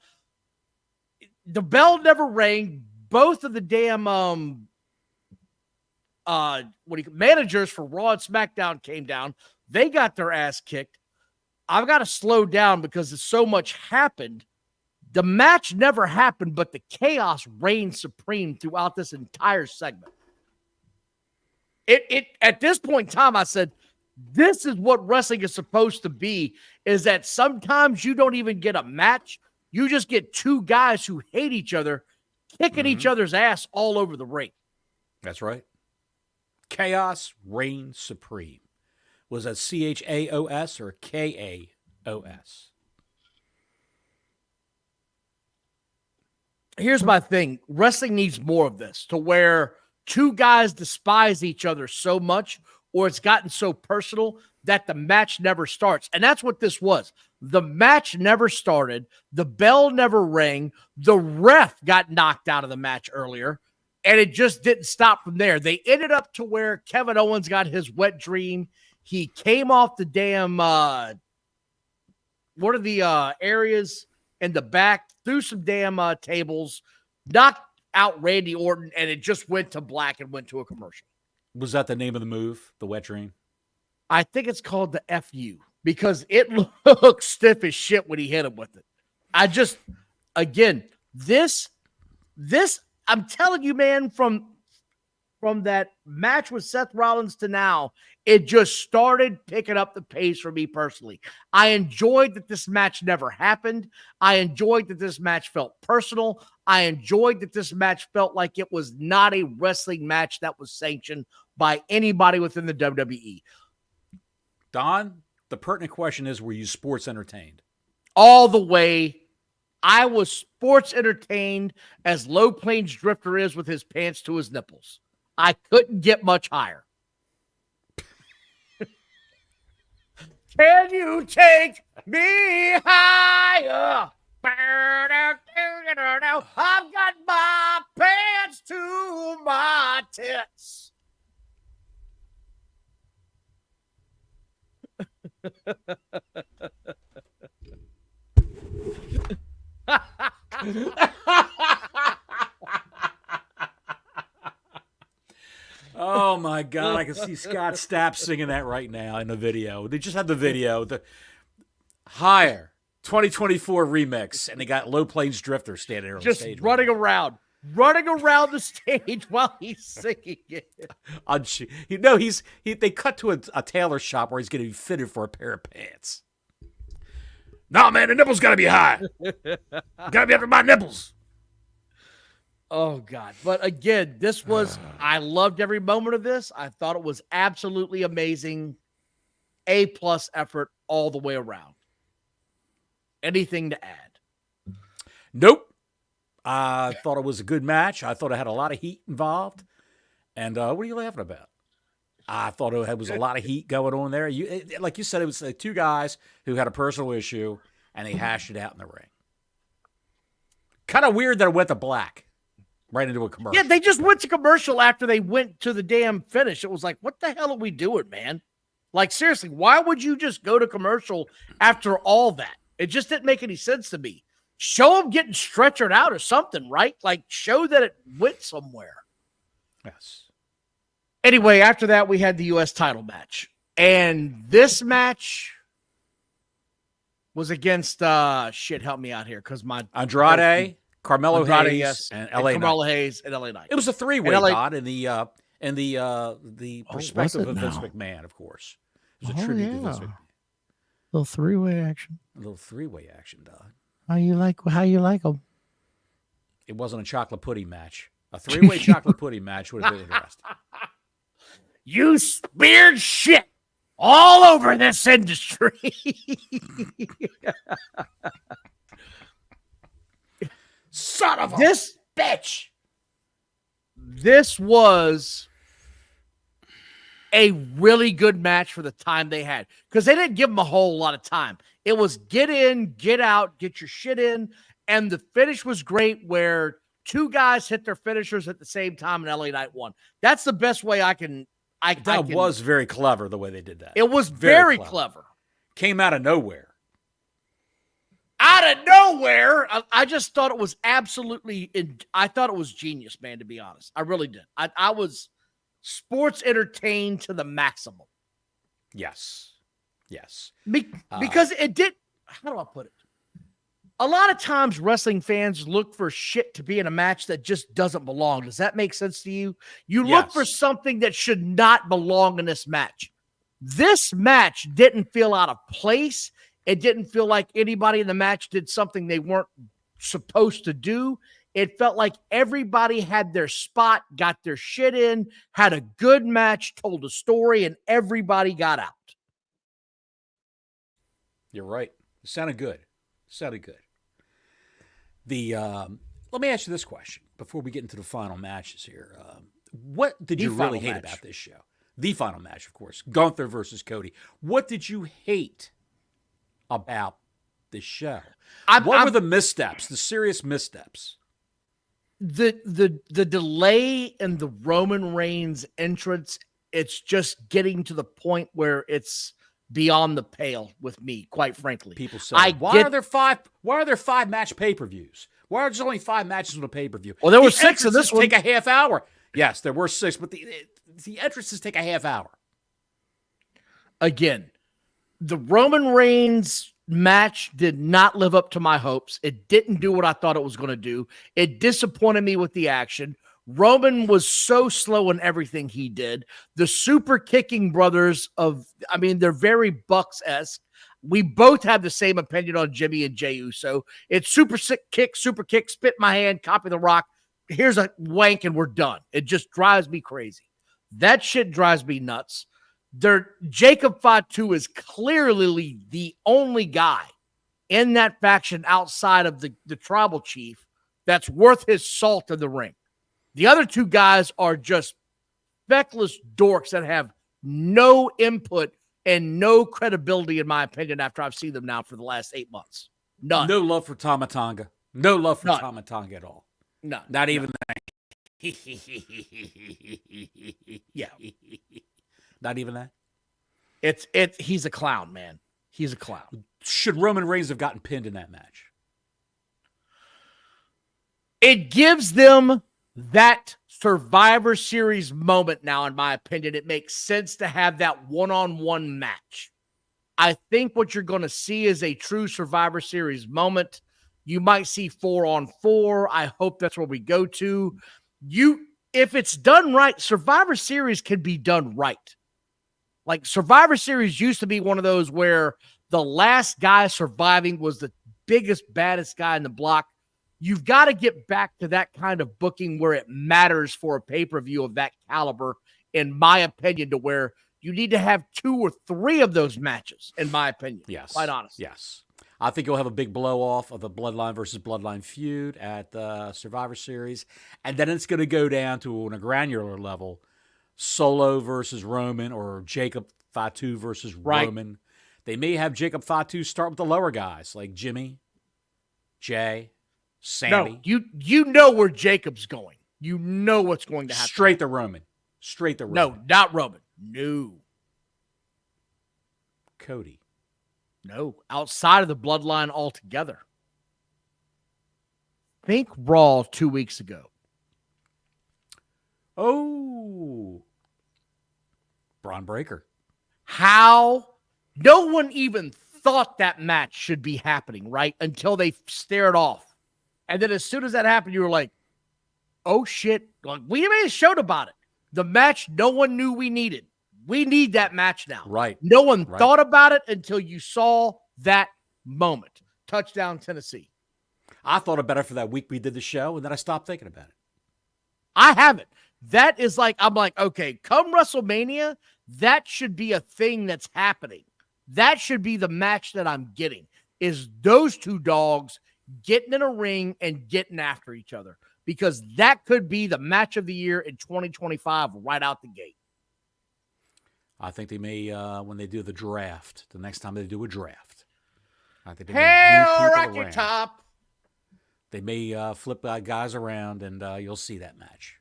The bell never rang. Both of the damn managers for Raw and SmackDown came down. They got their ass kicked. I've got to slow down because so much happened. The match never happened, but the chaos reigned supreme throughout this entire segment. It at this point in time, I said, this is what wrestling is supposed to be, is that sometimes you don't even get a match. You just get two guys who hate each other, kicking each other's ass all over the ring. That's right. Chaos reigned supreme. Was that CHAOS or KAOS? here's my thing. Wrestling needs more of this, to where two guys despise each other so much, or it's gotten so personal that the match never starts. And that's what this was. The match never started. The bell never rang. The ref got knocked out of the match earlier, and it just didn't stop from there. They ended up to where Kevin Owens got his wet dream. He came off the damn, what are the areas in the back, threw some damn tables, knocked out Randy Orton, and it just went to black and went to a commercial. Was that the name of the move, the wet dream? I think it's called the FU, because it looked stiff as shit when he hit him with it. I just, again, this, I'm telling you, man, from that match with Seth Rollins to now, it just started picking up the pace for me personally. I enjoyed that this match never happened. I enjoyed that this match felt personal. I enjoyed that this match felt like it was not a wrestling match that was sanctioned by anybody within the WWE. Don, the pertinent question is, were you sports entertained? All the way. I was sports entertained as Low Plains Drifter is with his pants to his nipples. I couldn't get much higher. Can you take me higher? I've got my pants to my tits. Oh my God, I can see Scott Stapp singing that right now in the video. They just had the video, the Higher 2024 remix, and they got Low Plains Drifter standing there on just the stage. running around the stage while he's singing it. They cut to a tailor shop where he's going to be fitted for a pair of pants. Nah, man, the nipples got to be high. Got to be after my nipples. Oh, God. But again, this was, I loved every moment of this. I thought it was absolutely amazing. A+ effort all the way around. Anything to add? Nope. I thought it was a good match. I thought it had a lot of heat involved. And what are you laughing about? I thought it was a lot of heat going on there. Like you said, it was like two guys who had a personal issue, and they hashed it out in the ring. Kind of weird that it went to black. Right into a commercial. Yeah, they just went to commercial after they went to the damn finish. It was like, what the hell are we doing, man? Like, seriously, why would you just go to commercial after all that? It just didn't make any sense to me. Show them getting stretchered out or something, right? Like, show that it went somewhere. Yes. Anyway, after that, we had the U.S. title match. And this match was against, help me out here, because my... Andrade, Carmelo Andrade, Hayes, yes, and LA Carmelo Knight. Hayes and LA Knight. It was a three-way, Todd, in the perspective of now? Vince McMahon, of course. It was a tribute to Vince McMahon. Little three-way action. A little three-way action, Todd. How you like them? It wasn't a chocolate pudding match. A three-way chocolate pudding match would have been interesting. You speared shit all over this industry. Son of a bitch. This was a really good match for the time they had, because they didn't give them a whole lot of time. It was get in, get out, get your shit in. And the finish was great, where two guys hit their finishers at the same time and LA Knight won. That's the best way I can. That was very clever the way they did that. It was very clever. Came out of nowhere. Out of nowhere. I just thought it was absolutely, I thought it was genius, man, to be honest. I really did. I was sports entertained to the maximum. Yes. Yes. Because it did, how do I put it? A lot of times wrestling fans look for shit to be in a match that just doesn't belong. Does that make sense to you? You look for something that should not belong in this match. This match didn't feel out of place. It didn't feel like anybody in the match did something they weren't supposed to do. It felt like everybody had their spot, got their shit in, had a good match, told a story, and everybody got out. You're right. It sounded good. The let me ask you this question before we get into the final matches here. What did you really hate about this show? The final match, of course. Gunther versus Cody. What did you hate about this show? What were the missteps, the serious missteps? The delay in the Roman Reigns entrance, it's just getting to the point where it's beyond the pale with me, quite frankly. People say, why are there five match pay-per-views? Why are there only 5 matches on a pay-per-view? Well, there were 6 in this one. Take a half hour. Yes, there were 6, but the entrances take a half hour. Again, the Roman Reigns match did not live up to my hopes. It didn't do what I thought it was going to do. It disappointed me with the action. Roman was so slow in everything he did. The super kicking brothers they're very Bucks-esque. We both have the same opinion on Jimmy and Jey Uso. It's super kick, spit my hand, copy the Rock. Here's a wank and we're done. It just drives me crazy. That shit drives me nuts. Jacob Fatu is clearly the only guy in that faction outside of the tribal chief that's worth his salt in the ring. The other 2 guys are just feckless dorks that have no input and no credibility, in my opinion, after I've seen them now for the last 8 months. None. No love for Tama Tonga. No love for Tama Tonga at all. None. Not even that. Yeah. Not even that? He's a clown, man. He's a clown. Should Roman Reigns have gotten pinned in that match? It gives them that Survivor Series moment now, in my opinion. It makes sense to have that one-on-one match. I think what you're going to see is a true Survivor Series moment. You might see 4-on-4. I hope that's where we go to. If it's done right, Survivor Series can be done right. Like, Survivor Series used to be one of those where the last guy surviving was the biggest, baddest guy in the block. You've got to get back to that kind of booking where it matters for a pay-per-view of that caliber, in my opinion, to where you need to have 2 or 3 of those matches, in my opinion. Yes. Quite honestly. Yes. I think you'll have a big blow-off of the Bloodline versus Bloodline feud at the Survivor Series, and then it's going to go down to, on a granular level, Solo versus Roman or Jacob Fatu versus Roman. They may have Jacob Fatu start with the lower guys like Jimmy, Jay, Sammy. No, you know where Jacob's going. You know what's going to happen. Straight to Roman. No, not Roman. No. Cody. No, outside of the Bloodline altogether. Think Raw 2 weeks ago. Oh. Braun Breaker. How? No one even thought that match should be happening, right? Until they stared off. And then as soon as that happened, you were like, oh shit. Like, we made a show about it. The match no one knew we needed. We need that match now. Right. No one thought about it until you saw that moment. Touchdown, Tennessee. I thought about it for that week we did the show, and then I stopped thinking about it. I haven't. That is like, I'm like, okay, come WrestleMania, that should be a thing that's happening. That should be the match that I'm getting, is those 2 dogs getting in a ring and getting after each other, because that could be the match of the year in 2025 right out the gate. I think they may, when they do the draft, the next time they do a draft, I think they Hell, Rocky Top. They may flip guys around, and you'll see that match.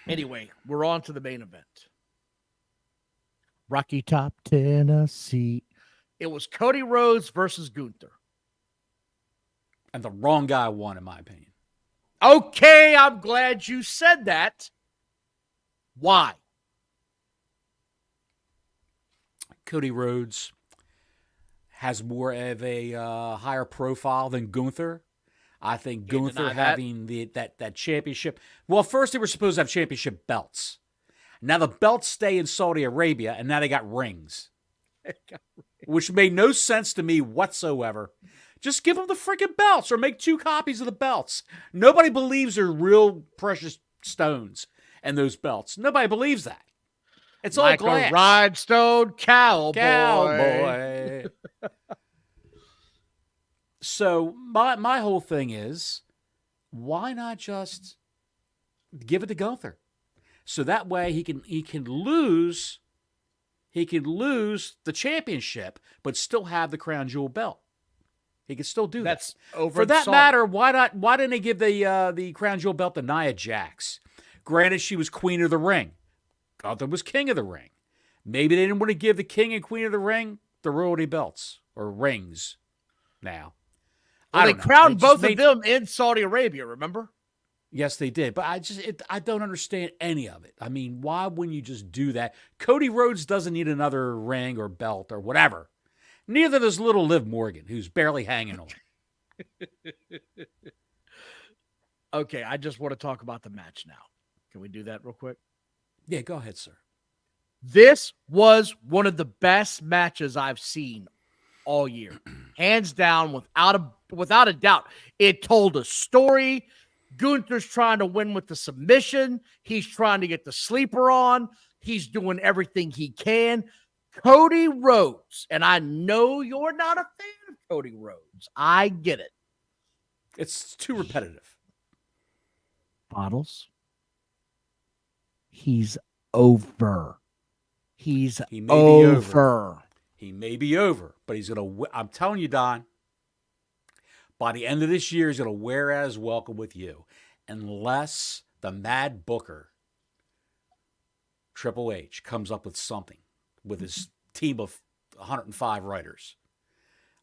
Anyway, we're on to the main event. Rocky Top, Tennessee. It was Cody Rhodes versus Gunther. And the wrong guy won, in my opinion. Okay, I'm glad you said that. Why? Cody Rhodes has more of a higher profile than Gunther. I think Gunther having that championship. Well, first they were supposed to have championship belts. Now the belts stay in Saudi Arabia, and now they got rings. Which made no sense to me whatsoever. Just give them the freaking belts or make 2 copies of the belts. Nobody believes they're real precious stones and those belts. Nobody believes that. It's like all glass. A rhinestone cowboy. Cowboy. So my whole thing is, why not just give it to Gunther? So that way he can lose the championship, but still have the crown jewel belt. He can still do That's that. over. For that matter, why didn't they give the crown jewel belt to Nia Jax? Granted, she was queen of the ring. Gunther was king of the ring. Maybe they didn't want to give the king and queen of the ring the royalty belts or rings. Now, well, they crowned both of them in Saudi Arabia. Remember? Yes, they did. But I don't understand any of it. I mean, why wouldn't you just do that? Cody Rhodes doesn't need another ring or belt or whatever. Neither does little Liv Morgan, who's barely hanging on. Okay, I just want to talk about the match now. Can we do that real quick? Yeah, go ahead, sir. This was one of the best matches I've seen all year. Hands down, without a doubt. It told a story. Gunther's trying to win with the submission. He's trying to get the sleeper on. He's doing everything he can. Cody Rhodes, and I know you're not a fan of Cody Rhodes. I get it. It's too repetitive. Bottles. He's over. He may be over. He may be over, but he's going to, I'm telling you, Don, by the end of this year, he's going to wear out his welcome with you. Unless the Mad Booker, Triple H, comes up with something with his team of 105 writers.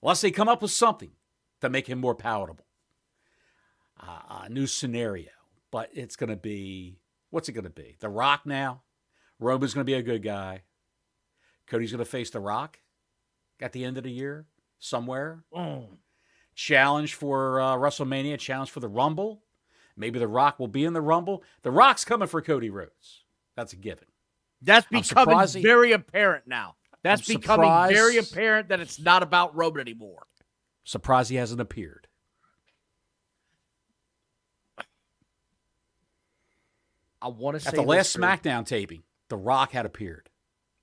Unless they come up with something to make him more palatable. A new scenario. But it's going to be, what's it going to be? The Rock now? Roman's going to be a good guy. Cody's going to face The Rock at the end of the year somewhere. Challenge for WrestleMania, challenge for the Rumble. Maybe The Rock will be in the Rumble. The Rock's coming for Cody Rhodes. That's a given. That's becoming very apparent now. That's becoming very apparent that it's not about Roman anymore. Surprised he hasn't appeared. I want to say at the last SmackDown taping, The Rock had appeared.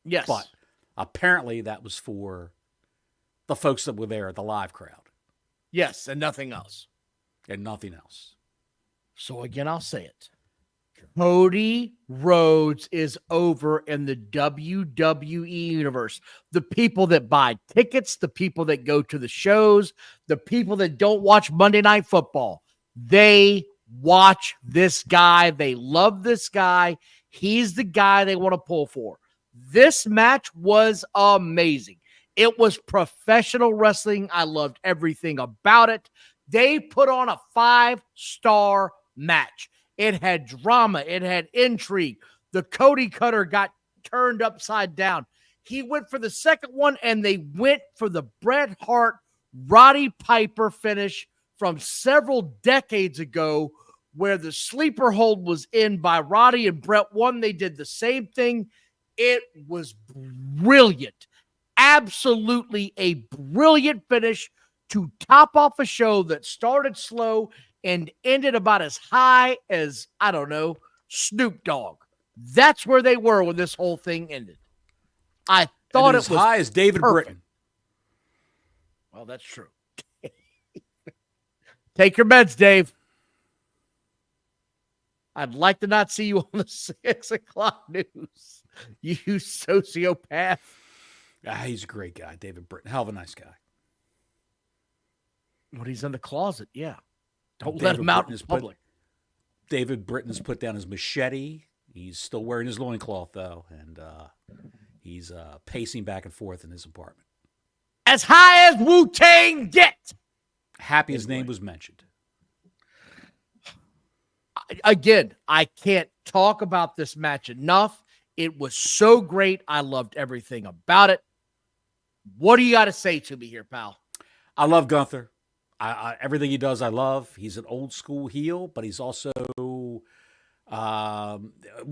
Yes. But apparently that was for the folks that were there at the live crowd. Yes, and nothing else. And nothing else. So again, I'll say it. Cody Rhodes is over in the WWE universe. The people that buy tickets, the people that go to the shows, the people that don't watch Monday Night Football, they watch this guy. They love this guy. He's the guy they want to pull for. This match was amazing. It was professional wrestling. I loved everything about it. They put on a 5-star match. It had drama. It had intrigue. The Cody Cutter got turned upside down. He went for the second one, and they went for the Bret Hart, Roddy Piper finish from several decades ago where the sleeper hold was in by Roddy and Bret won. They did the same thing. It was brilliant. Absolutely a brilliant finish to top off a show that started slow and ended about as high as, I don't know, Snoop Dogg. That's where they were when this whole thing ended. I thought it was as high as David Britton. Well, that's true. Take your meds, Dave. I'd like to not see you on the 6 o'clock news. You sociopath. He's a great guy, David Britton. Hell of a nice guy. When he's in the closet, yeah. Don't let him out in public. David Britton has put down his machete. He's still wearing his loincloth, though, and he's pacing back and forth in his apartment. As high as Wu-Tang get! Happy his name was mentioned. Again, I can't talk about this match enough. It was so great. I loved everything about it. What do you got to say to me here, pal? I love Gunther. Everything he does, I love. He's an old school heel, but he's also, with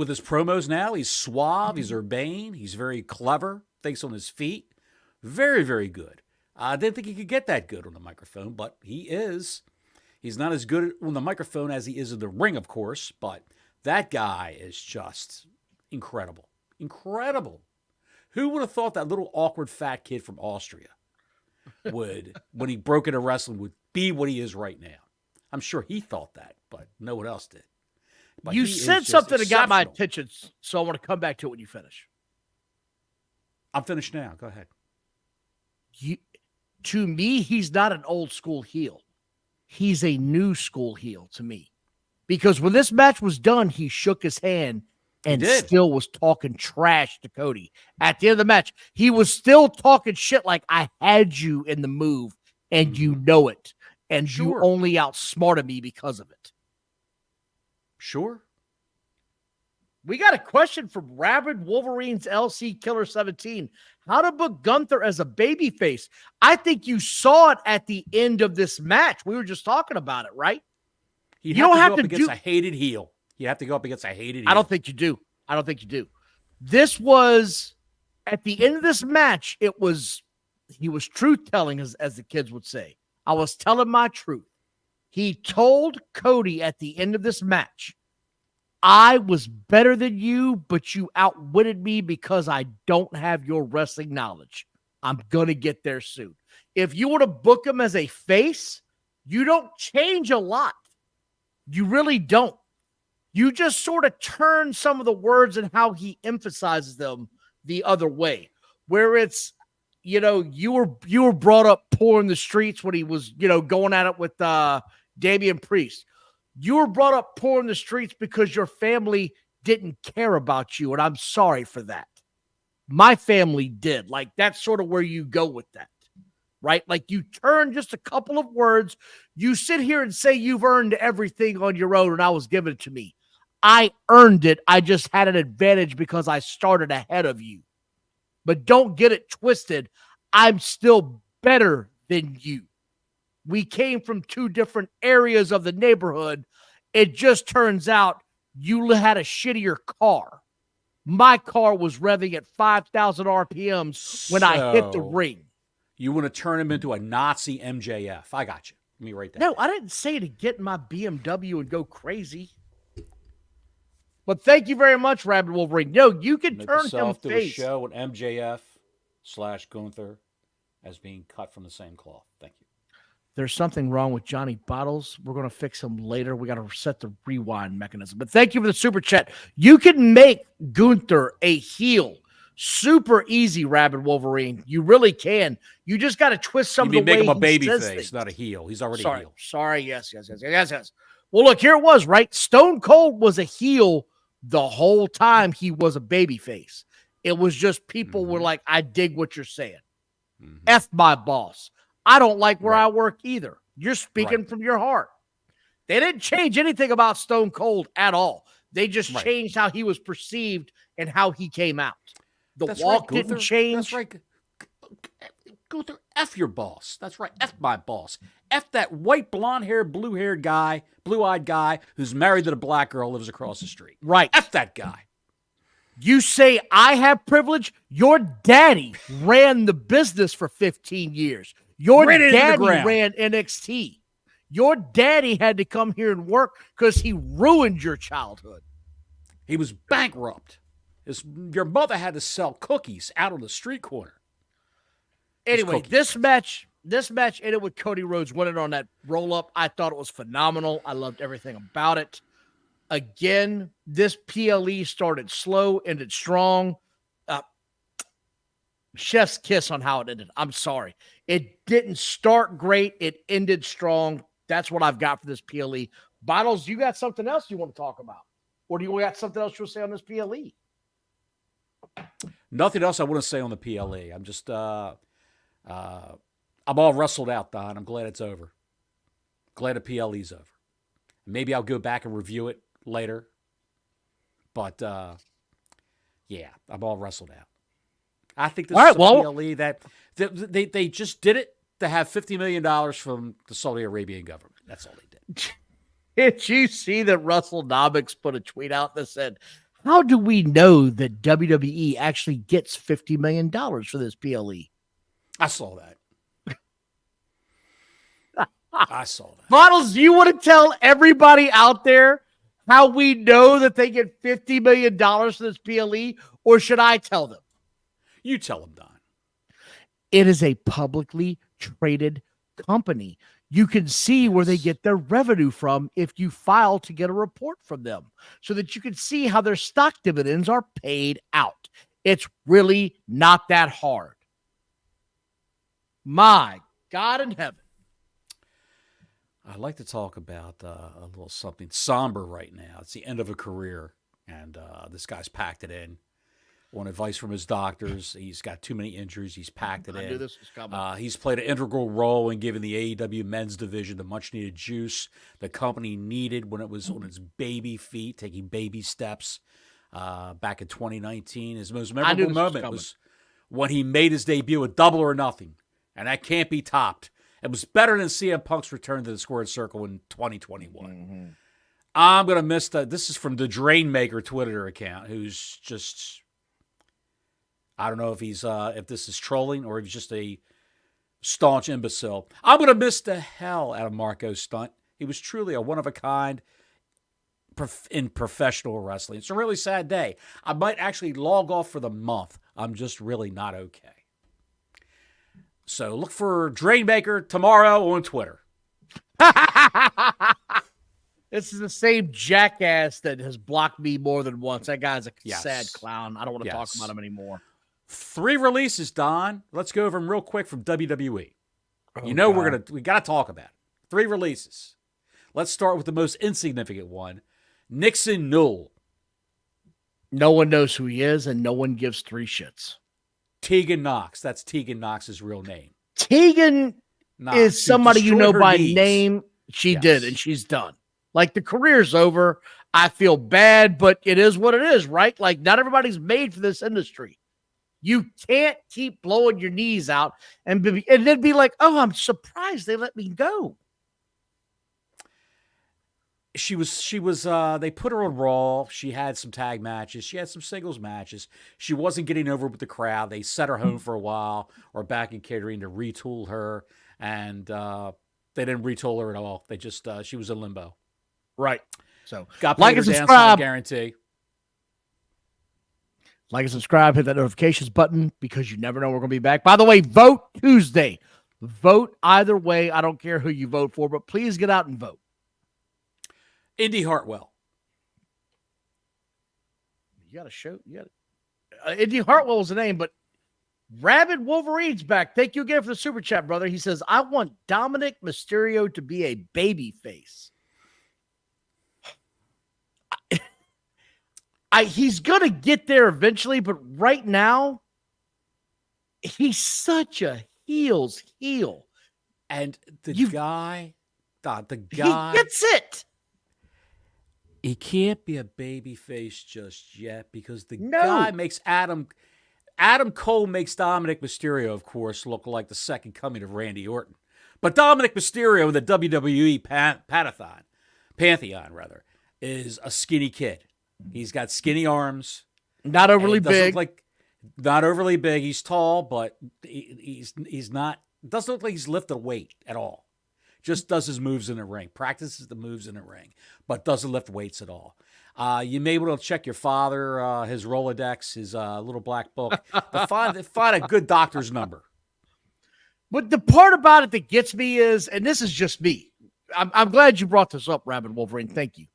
his promos now, he's suave, he's urbane, he's very clever, thinks on his feet. Very, very good. I didn't think he could get that good on the microphone, but he is. He's not as good on the microphone as he is in the ring, of course, but that guy is just incredible. Incredible. Who would have thought that little awkward fat kid from Austria would, when he broke into wrestling, would be what he is right now. I'm sure he thought that, but no one else did. But you said something that got my attention, so I want to come back to it when you finish. I'm finished now. Go ahead. To me, he's not an old school heel. He's a new school heel to me. Because when this match was done, he shook his hand and still was talking trash to Cody. At the end of the match, he was still talking shit like, I had you in the move and you know it. And you only outsmarted me because of it. Sure. We got a question from Rabid Wolverines LC Killer 17. How to book Gunther as a babyface? I think you saw it at the end of this match. We were just talking about it, right? You don't have to go up against a hated heel. You have to go up against a hated heel. I don't think you do. I don't think you do. This was, at the end of this match, he was truth-telling, as the kids would say. I was telling my truth. He told Cody at the end of this match, I was better than you, but you outwitted me because I don't have your wrestling knowledge. I'm going to get there soon. If you were to book him as a face, you don't change a lot. You really don't. You just sort of turn some of the words and how he emphasizes them the other way, where it's, you were brought up poor in the streets when he was, going at it with Damian Priest. You were brought up poor in the streets because your family didn't care about you, and I'm sorry for that. My family did. Like, that's sort of where you go with that, right? Like, you turn just a couple of words. You sit here and say you've earned everything on your own, and I was given it to me. I earned it. I just had an advantage because I started ahead of you. But don't get it twisted. I'm still better than you. We came from two different areas of the neighborhood. It just turns out you had a shittier car. My car was revving at 5,000 RPMs when I hit the ring. You want to turn him into a Nazi MJF. I got you. Let me write that. No, I didn't say to get in my BMW and go crazy. But thank you very much, Rabid Wolverine. No, you can turn him do face. A show with MJF/Gunther as being cut from the same cloth. Thank you. There's something wrong with Johnny Bottles. We're going to fix him later. We got to set the rewind mechanism. But thank you for the super chat. You can make Gunther a heel. Super easy, Rabid Wolverine. You really can. You just got to twist some of the way make him a baby face, things. Not a heel. He's already a heel. Sorry. Yes. Well, look, here it was, right? Stone Cold was a heel the whole time he was a baby face. It was just people were like, I dig what you're saying. F my boss. I don't like where I work either. You're speaking from your heart. They didn't change anything about Stone Cold at all. They just changed how he was perceived and how he came out. The walk didn't change. That's right. Gunther, F your boss. That's right. F my boss. F that white, blonde-haired, blue-haired guy, blue-eyed guy who's married to the black girl lives across the street. Right. F that guy. You say, I have privilege? Your daddy ran the business for 15 years. Your daddy ran NXT. Your daddy had to come here and work because he ruined your childhood. He was bankrupt. Your mother had to sell cookies out on the street corner. Anyway, this match ended with Cody Rhodes winning on that roll-up. I thought it was phenomenal. I loved everything about it. Again, this PLE started slow, ended strong. Chef's kiss on how it ended. I'm sorry. It didn't start great. It ended strong. That's what I've got for this PLE. Bottles, you got something else you want to talk about? Or do you got something else you'll say on this PLE? Nothing else I want to say on the PLE. I'm just, I'm all wrestled out, Don. I'm glad it's over. Glad the PLE's over. Maybe I'll go back and review it later. But, yeah, I'm all wrestled out. I think this is a PLE that they just did it to have $50 million from the Saudi Arabian government. That's all they did. Did you see that Russell Knobbix put a tweet out that said, how do we know that WWE actually gets $50 million for this PLE? I saw that. I saw that. Bottles, you want to tell everybody out there how we know that they get $50 million for this PLE, or should I tell them? You tell them, Don. It is a publicly traded company. You can see where they get their revenue from if you file to get a report from them so that you can see how their stock dividends are paid out. It's really not that hard. My God in heaven. I'd like to talk about a little something somber right now. It's the end of a career, and this guy's packed it in. On advice from his doctors, he's got too many injuries. He's packed it in. I knew this was coming. He's played an integral role in giving the AEW men's division the much-needed juice the company needed when it was on its baby feet, taking baby steps back in 2019. His most memorable moment was when he made his debut at Double or Nothing, and that can't be topped. It was better than CM Punk's return to the Squared Circle in 2021. Mm-hmm. I'm going to miss that. This is from the Drainmaker Twitter account, who's just... I don't know if he's if this is trolling or if he's just a staunch imbecile. I'm going to miss the hell out of Marco Stunt. He was truly a one-of-a-kind in professional wrestling. It's a really sad day. I might actually log off for the month. I'm just really not okay. So look for Drainmaker tomorrow on Twitter. This is the same jackass that has blocked me more than once. That guy's a sad clown. I don't want to talk about him anymore. 3 releases, Don. Let's go over them real quick from WWE. We got to talk about it. 3 releases. Let's start with the most insignificant one. Nixon Newell. No one knows who he is, and no one gives 3 shits. Tegan Knox. That's Tegan Knox's real name. Tegan is somebody you know by name. She did, and she's done. Like, the career's over. I feel bad, but it is what it is, right? Like, not everybody's made for this industry. You can't keep blowing your knees out and then be like, oh, I'm surprised they let me go. She was, they put her on Raw. She had some tag matches. She had some singles matches. She wasn't getting over with the crowd. They set her home for a while or back in catering to retool her. And they didn't retool her at all. They just, she was in limbo. Right. So got like and subscribe. Guarantee. Like and subscribe, hit that notifications button because you never know we're going to be back. By the way, vote Tuesday. Vote either way. I don't care who you vote for, but please get out and vote. Indy Hartwell. You got to show. Indy Hartwell is the name, but Rabid Wolverine's back. Thank you again for the super chat, brother. He says, I want Dominic Mysterio to be a baby face. He's going to get there eventually, but right now, he's such a heel's heel. And the guy, he gets it. He can't be a baby face just yet because the guy makes Adam Cole makes Dominic Mysterio, of course, look like the second coming of Randy Orton. But Dominic Mysterio in the WWE Pantheon, is a skinny kid. He's got skinny arms. Not overly big. Not overly big. He's tall, but he's not. Doesn't look like he's lifted a weight at all. Just does his moves in the ring. Practices the moves in the ring, but doesn't lift weights at all. You may be able to check your father, his Rolodex, his little black book, to find a good doctor's number. But the part about it that gets me is, and this is just me. I'm glad you brought this up, Rabid Wolverine. Thank you.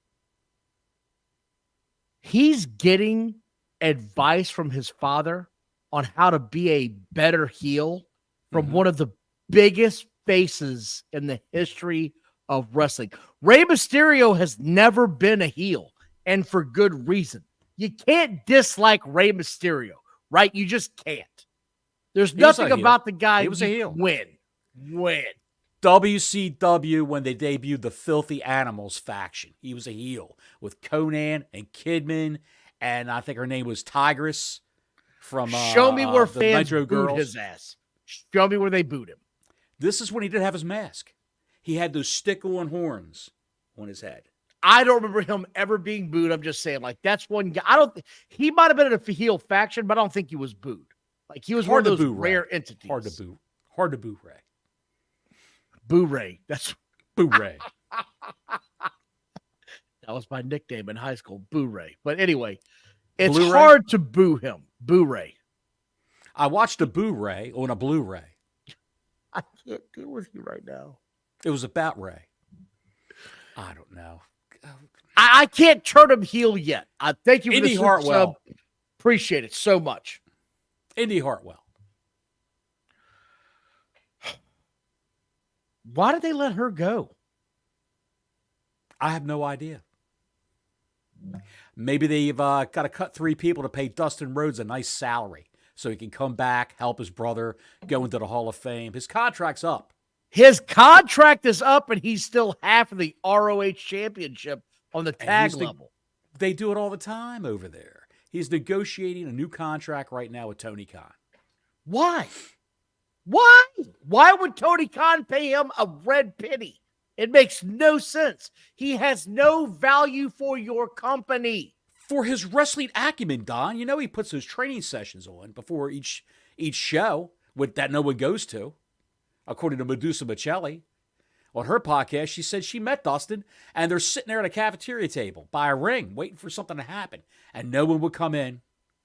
He's getting advice from his father on how to be a better heel from one of the biggest faces in the history of wrestling. Rey Mysterio has never been a heel, and for good reason. You can't dislike Rey Mysterio, right? You just can't. There's nothing about the guy he was a heel. Win. WCW, when they debuted the Filthy Animals faction, he was a heel with Conan and Kidman, and I think her name was Tigress from Show me where fans Nitro booed Girls. his ass. Show me where they booed him. This is when he didn't have his mask. He had those stick-on horns on his head. I don't remember him ever being booed. I'm just saying, like, that's one guy. He might have been in a heel faction, but I don't think he was booed. Like, he was one of those rare entities. Hard to boo Ray. Boo Ray. That's Boo Ray. That was my nickname in high school, Boo Ray. But anyway, it's Blu-ray? hard to boo him. Boo Ray. I watched a Boo Ray on a Blu-ray. I can't deal with you right now. It was about Ray. I don't know. I can't turn him heel yet. I thank you for Indy the Hartwell. sub. Appreciate it so much. Indy Hartwell. Why did they let her go? I have no idea. Maybe they've got to cut 3 people to pay Dustin Rhodes a nice salary so he can come back, help his brother, go into the Hall of Fame. His contract's up. His contract is up, and he's still half of the ROH championship on the tag level. They do it all the time over there. He's negotiating a new contract right now with Tony Khan. Why? Why? Why would Tony Khan pay him a red penny? It makes no sense. He has no value for your company. For his wrestling acumen, Don, you know he puts those training sessions on before each show that no one goes to. According to Medusa Michelli, on her podcast, she said she met Dustin, and they're sitting there at a cafeteria table by a ring, waiting for something to happen, and no one would come in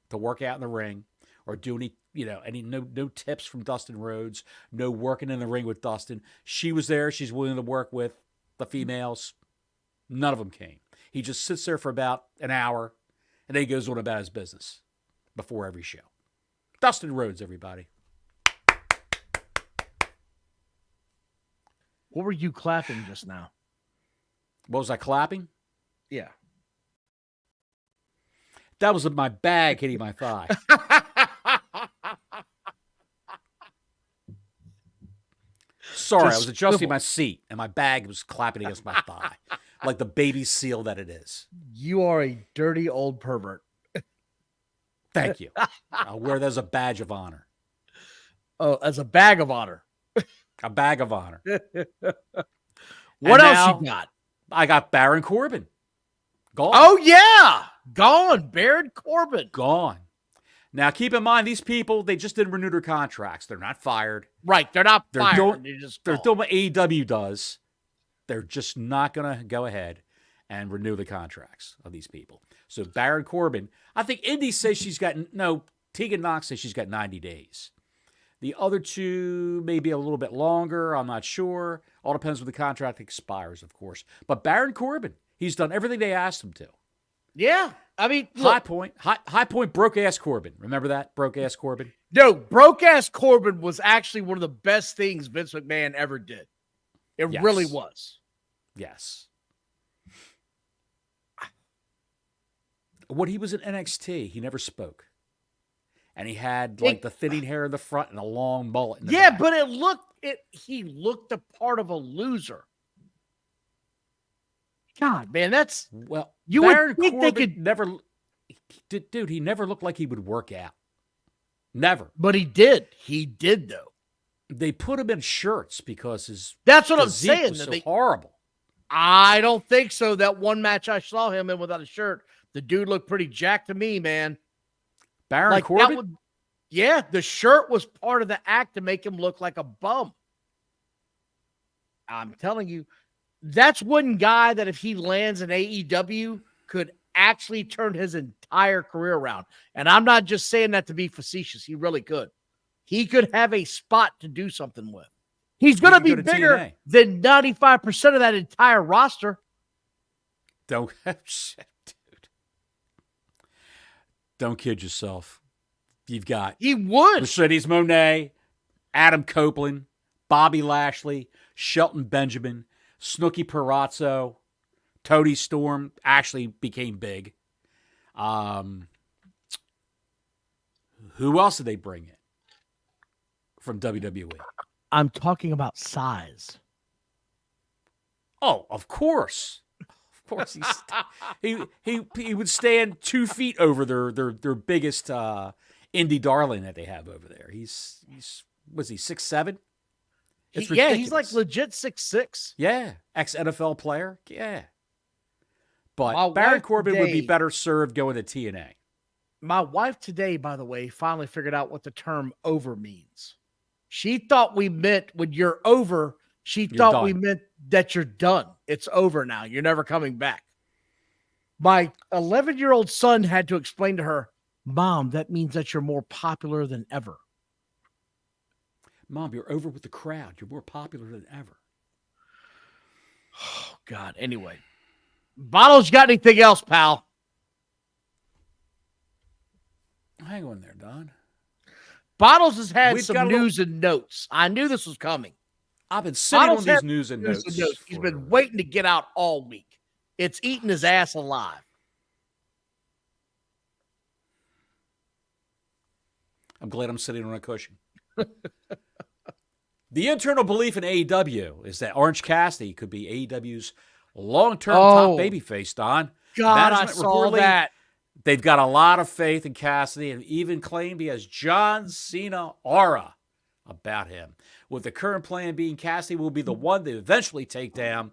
to work out in the ring or do no tips from Dustin Rhodes, no working in the ring with Dustin. She was there. She's willing to work with the females. None of them came. He just sits there for about an hour, and then he goes on about his business before every show. Dustin Rhodes, everybody. What were you clapping just now? What was I clapping? Yeah. That was my bag hitting my thigh. Sorry, I was adjusting my seat, and my bag was clapping against my thigh, like the baby seal that it is. You are a dirty old pervert. Thank you. I'll wear that as a badge of honor. Oh, as a bag of honor. A bag of honor. What else you got? I got Baron Corbin. Gone. Oh, yeah. Gone. Baron Corbin. Gone. Now, keep in mind, these people, they just didn't renew their contracts. They're not fired. Right. They're not fired. They're doing what AEW does. They're just not going to go ahead and renew the contracts of these people. So, Baron Corbin, I think Indy says Tegan Knox says she's got 90 days. The other two may be a little bit longer. I'm not sure. All depends when the contract expires, of course. But Baron Corbin, he's done everything they asked him to. Yeah. I mean, High Point, broke-ass Corbin. Remember that? Broke-ass Corbin? No, broke-ass Corbin was actually one of the best things Vince McMahon ever did. It really was. Yes. When he was in NXT, he never spoke. And he had the thinning hair in the front and a long mullet in the back. But he looked the part of a loser. God, man, that's Baron Corbin he never looked like he would work out. Never. But he did. He did, though. They put him in shirts because that's what I'm saying. Was so horrible. I don't think so. That one match I saw him in without a shirt, the dude looked pretty jacked to me, man. Baron Corbin? The shirt was part of the act to make him look like a bum. I'm telling you, that's one guy that if he lands in AEW could actually turn his entire career around. And I'm not just saying that to be facetious. He really could. He could have a spot to do something with. He's going to be bigger TNA. than 95% of that entire roster. Dude. Don't kid yourself. You've got Mercedes Moné, Adam Copeland, Bobby Lashley, Shelton Benjamin, Snooki Perazzo, Tony Storm actually became big. Who else did they bring in from WWE? I'm talking about size. Oh, of course. Of course, he would stand 2 feet over their biggest indie darling that they have over there. He's was he 6'7"? He's like legit 6'6". Yeah, ex-NFL player. Yeah, but Baron Corbin would be better served going to TNA. My wife today, by the way, finally figured out what the term "over" means. She thought we meant when you're over. She thought we meant that you're done. It's over now. You're never coming back. My 11-year-old son had to explain to her, Mom, that means that you're more popular than ever. Mom, you're over with the crowd. You're more popular than ever. Oh, God. Anyway. Bottles, got anything else, pal? Hang on there, Don. Bottles has had We've some got news and notes. I knew this was coming. I've been sitting Bottles on these has news and notes. He's been waiting to get out all week. It's eating his ass alive. I'm glad I'm sitting on a cushion. The internal belief in AEW is that Orange Cassidy could be AEW's long-term top babyface, Don. God, I saw that. They've got a lot of faith in Cassidy and even claimed he has John Cena aura about him. With the current plan being Cassidy will be the one to eventually take down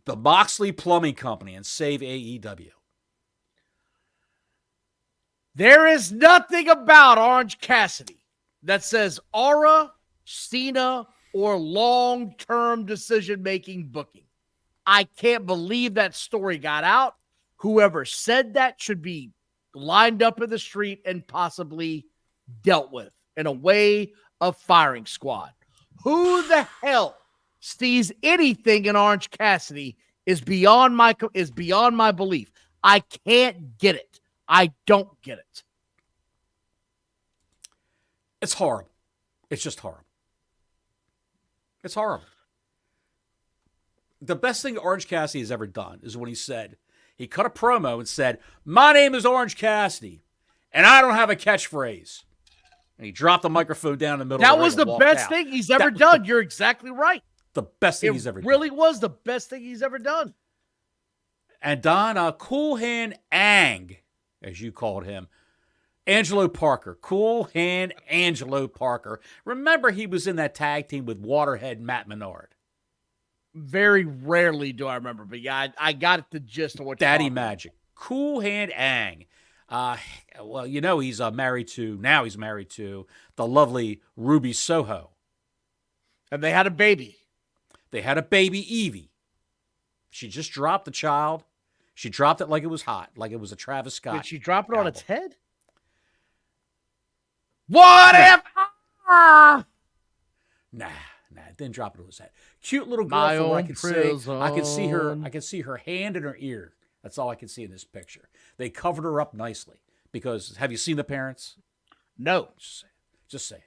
the Moxley Plumbing Company and save AEW. There is nothing about Orange Cassidy that says aura, Cena, or long-term decision-making booking. I can't believe that story got out. Whoever said that should be lined up in the street and possibly dealt with in a way of firing squad. Who the hell sees anything in Orange Cassidy is beyond my belief. I can't get it. I don't get it. It's horrible. It's just horrible. It's horrible. The best thing Orange Cassidy has ever done is when he cut a promo and said, "My name is Orange Cassidy, and I don't have a catchphrase." And he dropped the microphone down in the middle that of the was ring the and best walked thing he's ever done. You're exactly right. The best thing he's ever done. It really was the best thing he's ever done. And Don, Cool Hand Ang, as you called him, Angelo Parker, Cool Hand Angelo Parker. Remember, he was in that tag team with Waterhead Matt Menard. Very rarely do I remember, but yeah, I got the gist of what Daddy Magic. Cool Hand Ang. Well, you know he's married to the lovely Ruby Soho. And they had a baby. They had a baby, Evie. She just dropped the child. She dropped it like it was hot, like it was a Travis Scott. Did she drop it on album. its head? Whatever. Nah, didn't drop it on his head. Cute little girl My from what I own can prison. see. I can see her hand and her ear. That's all I can see in this picture. They covered her up nicely because have you seen the parents? No. Just say it.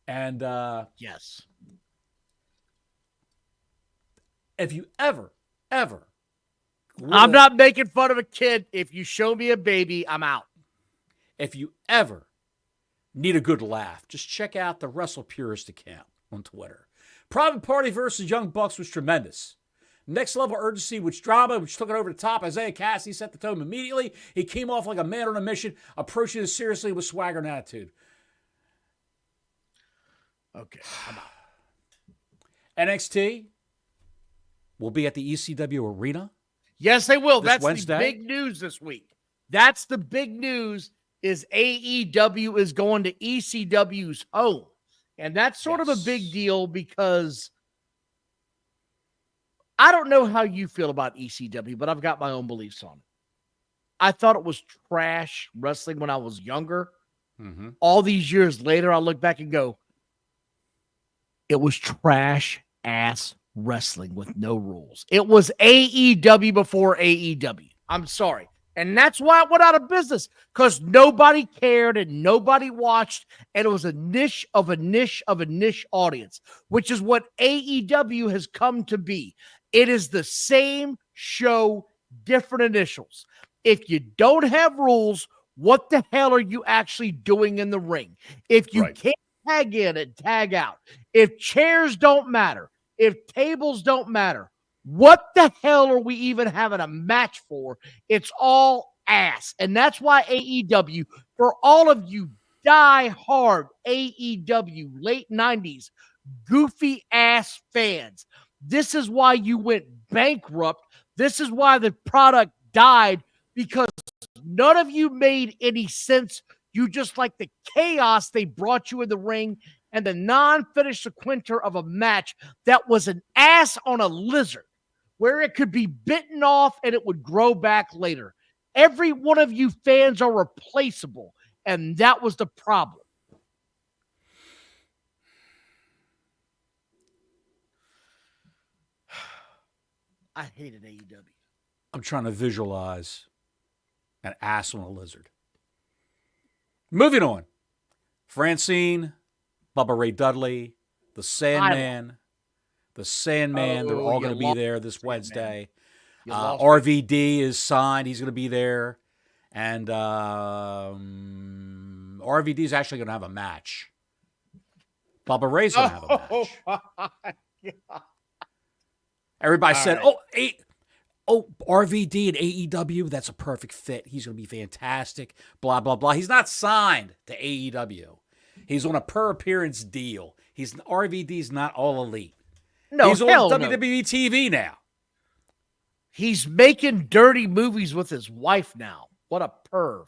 And yes. If you ever I'm not making fun of a kid. If you show me a baby, I'm out. If you ever need a good laugh, just check out the Wrestle Purist account on Twitter. Private Party versus Young Bucks was tremendous. Next level urgency, which drama, which took it over the top. Isaiah Cassidy set the tone immediately. He came off like a man on a mission, approaching it seriously with swagger and attitude. Okay, I'm out. NXT will be at the ECW Arena. Yes, they will. That's Wednesday. The big news this week. That's the big news is AEW is going to ECW's home. And that's sort of a big deal because I don't know how you feel about ECW, but I've got my own beliefs on it. I thought it was trash wrestling when I was younger. Mm-hmm. All these years later, I look back and go, it was trash ass wrestling with no rules. It was AEW before AEW. I'm sorry. And that's why it went out of business, because nobody cared and nobody watched, and it was a niche of a niche of a niche audience, which is what AEW has come to be. It is the same show, different initials. If you don't have rules, what the hell are you actually doing in the ring? If you can't tag in and tag out, if chairs don't matter, if tables don't matter, what the hell are we even having a match for? It's all ass. And that's why AEW, for all of you die-hard AEW late 90s goofy ass fans, this is why you went bankrupt. This is why the product died, because none of you made any sense. You just like the chaos they brought you in the ring and the non-finished sequenter of a match that was an ass on a lizard, where it could be bitten off and it would grow back later. Every one of you fans are replaceable, and that was the problem. I hated AEW. I'm trying to visualize an ass on a lizard. Moving on. Francine, Bubba Ray Dudley, the Sandman. They're all going to be there this Wednesday. RVD is signed. He's going to be there. And RVD is actually going to have a match. Bubba Ray's going to have a match. Everybody said, right. RVD and AEW, that's a perfect fit. He's going to be fantastic, blah, blah, blah. He's not signed to AEW. He's on a per-appearance deal. RVD's not all elite. No, he's on WWE TV now. He's making dirty movies with his wife now. What a perv.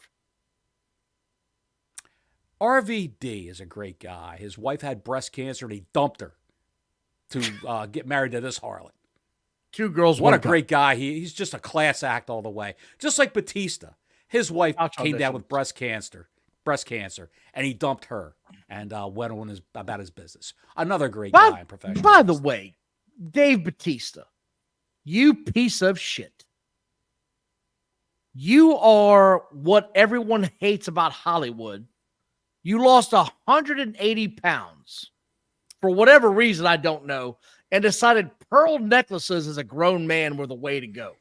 RVD is a great guy. His wife had breast cancer, and he dumped her to get married to this harlot. Two girls, what a great guy. He's just a class act all the way. Just like Batista. His wife came down with breast cancer, and he dumped her and went on about his business. Another great guy in professional. By the way, Dave Batista, you piece of shit. You are what everyone hates about Hollywood. You lost 180 pounds for whatever reason, I don't know, and decided pearl necklaces as a grown man were the way to go.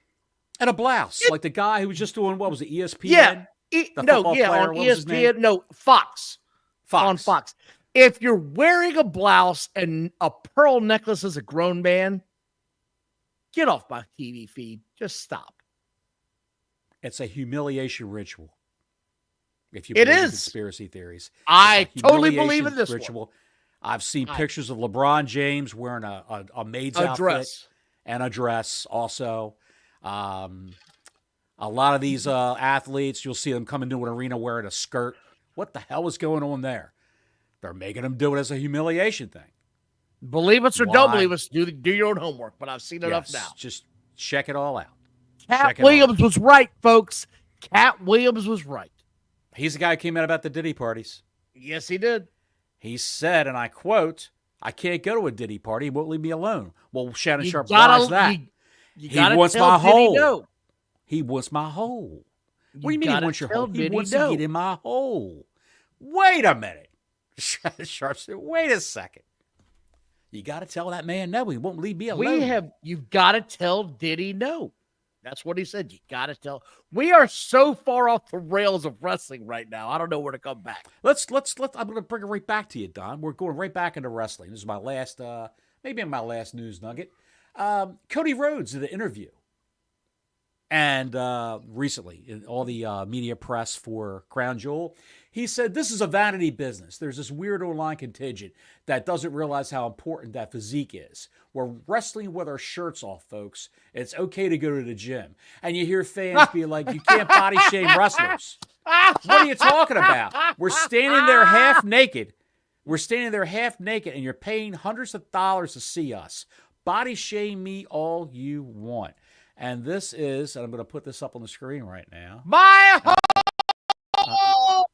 And a blouse, like the guy who was just doing, what was it, ESPN? Yeah. On ESPN. No, Fox. On Fox. If you're wearing a blouse and a pearl necklace as a grown man, get off my TV feed. Just stop. It's a humiliation ritual. If you believe in conspiracy theories. I totally believe in this ritual. One. I've seen pictures of LeBron James wearing a maid's outfit and a dress also. A lot of these athletes, you'll see them come into an arena wearing a skirt. What the hell is going on there? They're making them do it as a humiliation thing. Believe us or don't believe us, do your own homework, but I've seen enough now. Just check it all out. Cat Williams was right, folks. Cat Williams was right. He's the guy who came out about the Diddy parties. Yes, he did. He said, and I quote, "I can't go to a Diddy party. He won't leave me alone." Well, Shannon Sharp lies that. He wants my hole. He wants my hole. What do you mean he wants your hole? He wants to get in my hole. Wait a minute. Shannon Sharp said, wait a second. You got to tell that man no. He won't leave me alone. You've got to tell Diddy no. That's what he said. You got to tell. We are so far off the rails of wrestling right now. I don't know where to come back. Let's. I'm going to bring it right back to you, Don. We're going right back into wrestling. This is my last, maybe my last news nugget. Cody Rhodes did an interview. And recently, in all the media press for Crown Jewel, he said, this is a vanity business. There's this weird online contingent that doesn't realize how important that physique is. We're wrestling with our shirts off, folks. It's okay to go to the gym. And you hear fans be like, you can't body shame wrestlers. What are you talking about? We're standing there half naked. And you're paying hundreds of dollars to see us. Body shame me all you want. And this is, and I'm going to put this up on the screen right now. My home!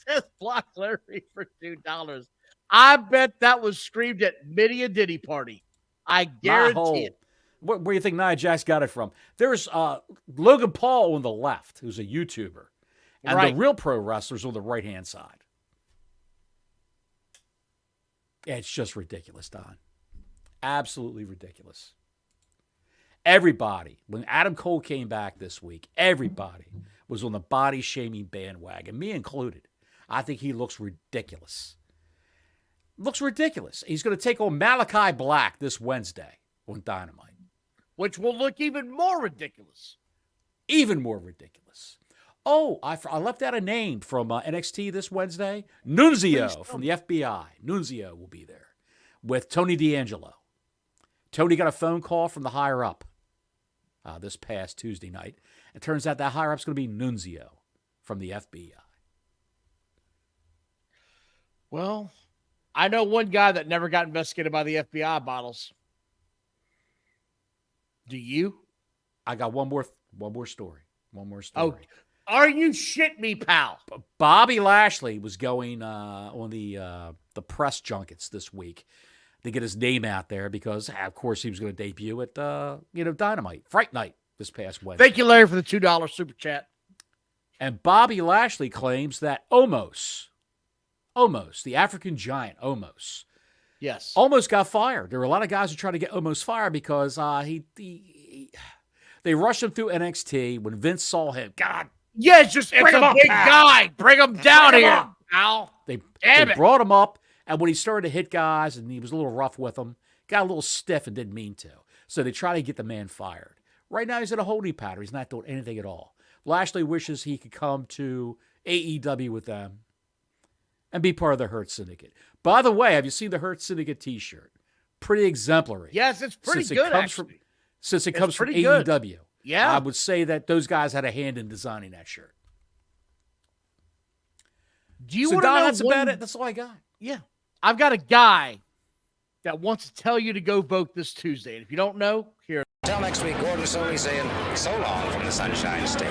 Says Block Larry for $2. I bet that was screamed at many a Diddy party. I guarantee it. Where do you think Nia Jax got it from? There's Logan Paul on the left, who's a YouTuber. And the real pro wrestlers on the right-hand side. It's just ridiculous, Don. Absolutely ridiculous. Everybody, when Adam Cole came back this week, everybody was on the body-shaming bandwagon, me included. I think he looks ridiculous. Looks ridiculous. He's going to take on Malachi Black this Wednesday on Dynamite. Which will look even more ridiculous. Even more ridiculous. Oh, I left out a name from NXT this Wednesday. Nunzio from the FBI. Nunzio will be there with Tony D'Angelo. Tony got a phone call from the higher-up this past Tuesday night. It turns out that higher-up's going to be Nunzio from the FBI. Well, I know one guy that never got investigated by the FBI, Bottles. Do you? I got one more story. Oh, are you shit me, pal? Bobby Lashley was going on the press junkets this week. to get his name out there because, of course, he was going to debut at, Dynamite, Fright Night this past Wednesday. Thank you, Larry, for the $2 super chat. And Bobby Lashley claims that Omos, the African giant Omos, yes, almost got fired. There were a lot of guys who tried to get Omos fired because they rushed him through NXT when Vince saw him. God, yeah, it's a big guy. Bring him down here, pal. They brought him up, and when he started to hit guys and he was a little rough with them, got a little stiff and didn't mean to. So they try to get the man fired. Right now he's in a holding pattern. He's not doing anything at all. Lashley wishes he could come to AEW with them and be part of the Hurt Syndicate. By the way, have you seen the Hurt Syndicate t-shirt? Pretty exemplary. Yes, it's pretty good, actually. Since it comes from AEW. Yeah. I would say that those guys had a hand in designing that shirt. Do you want to know that's about it. That's all I got. Yeah. I've got a guy that wants to tell you to go vote this Tuesday. And if you don't know, here. Until next week, Gordon Soley saying so long from the Sunshine State.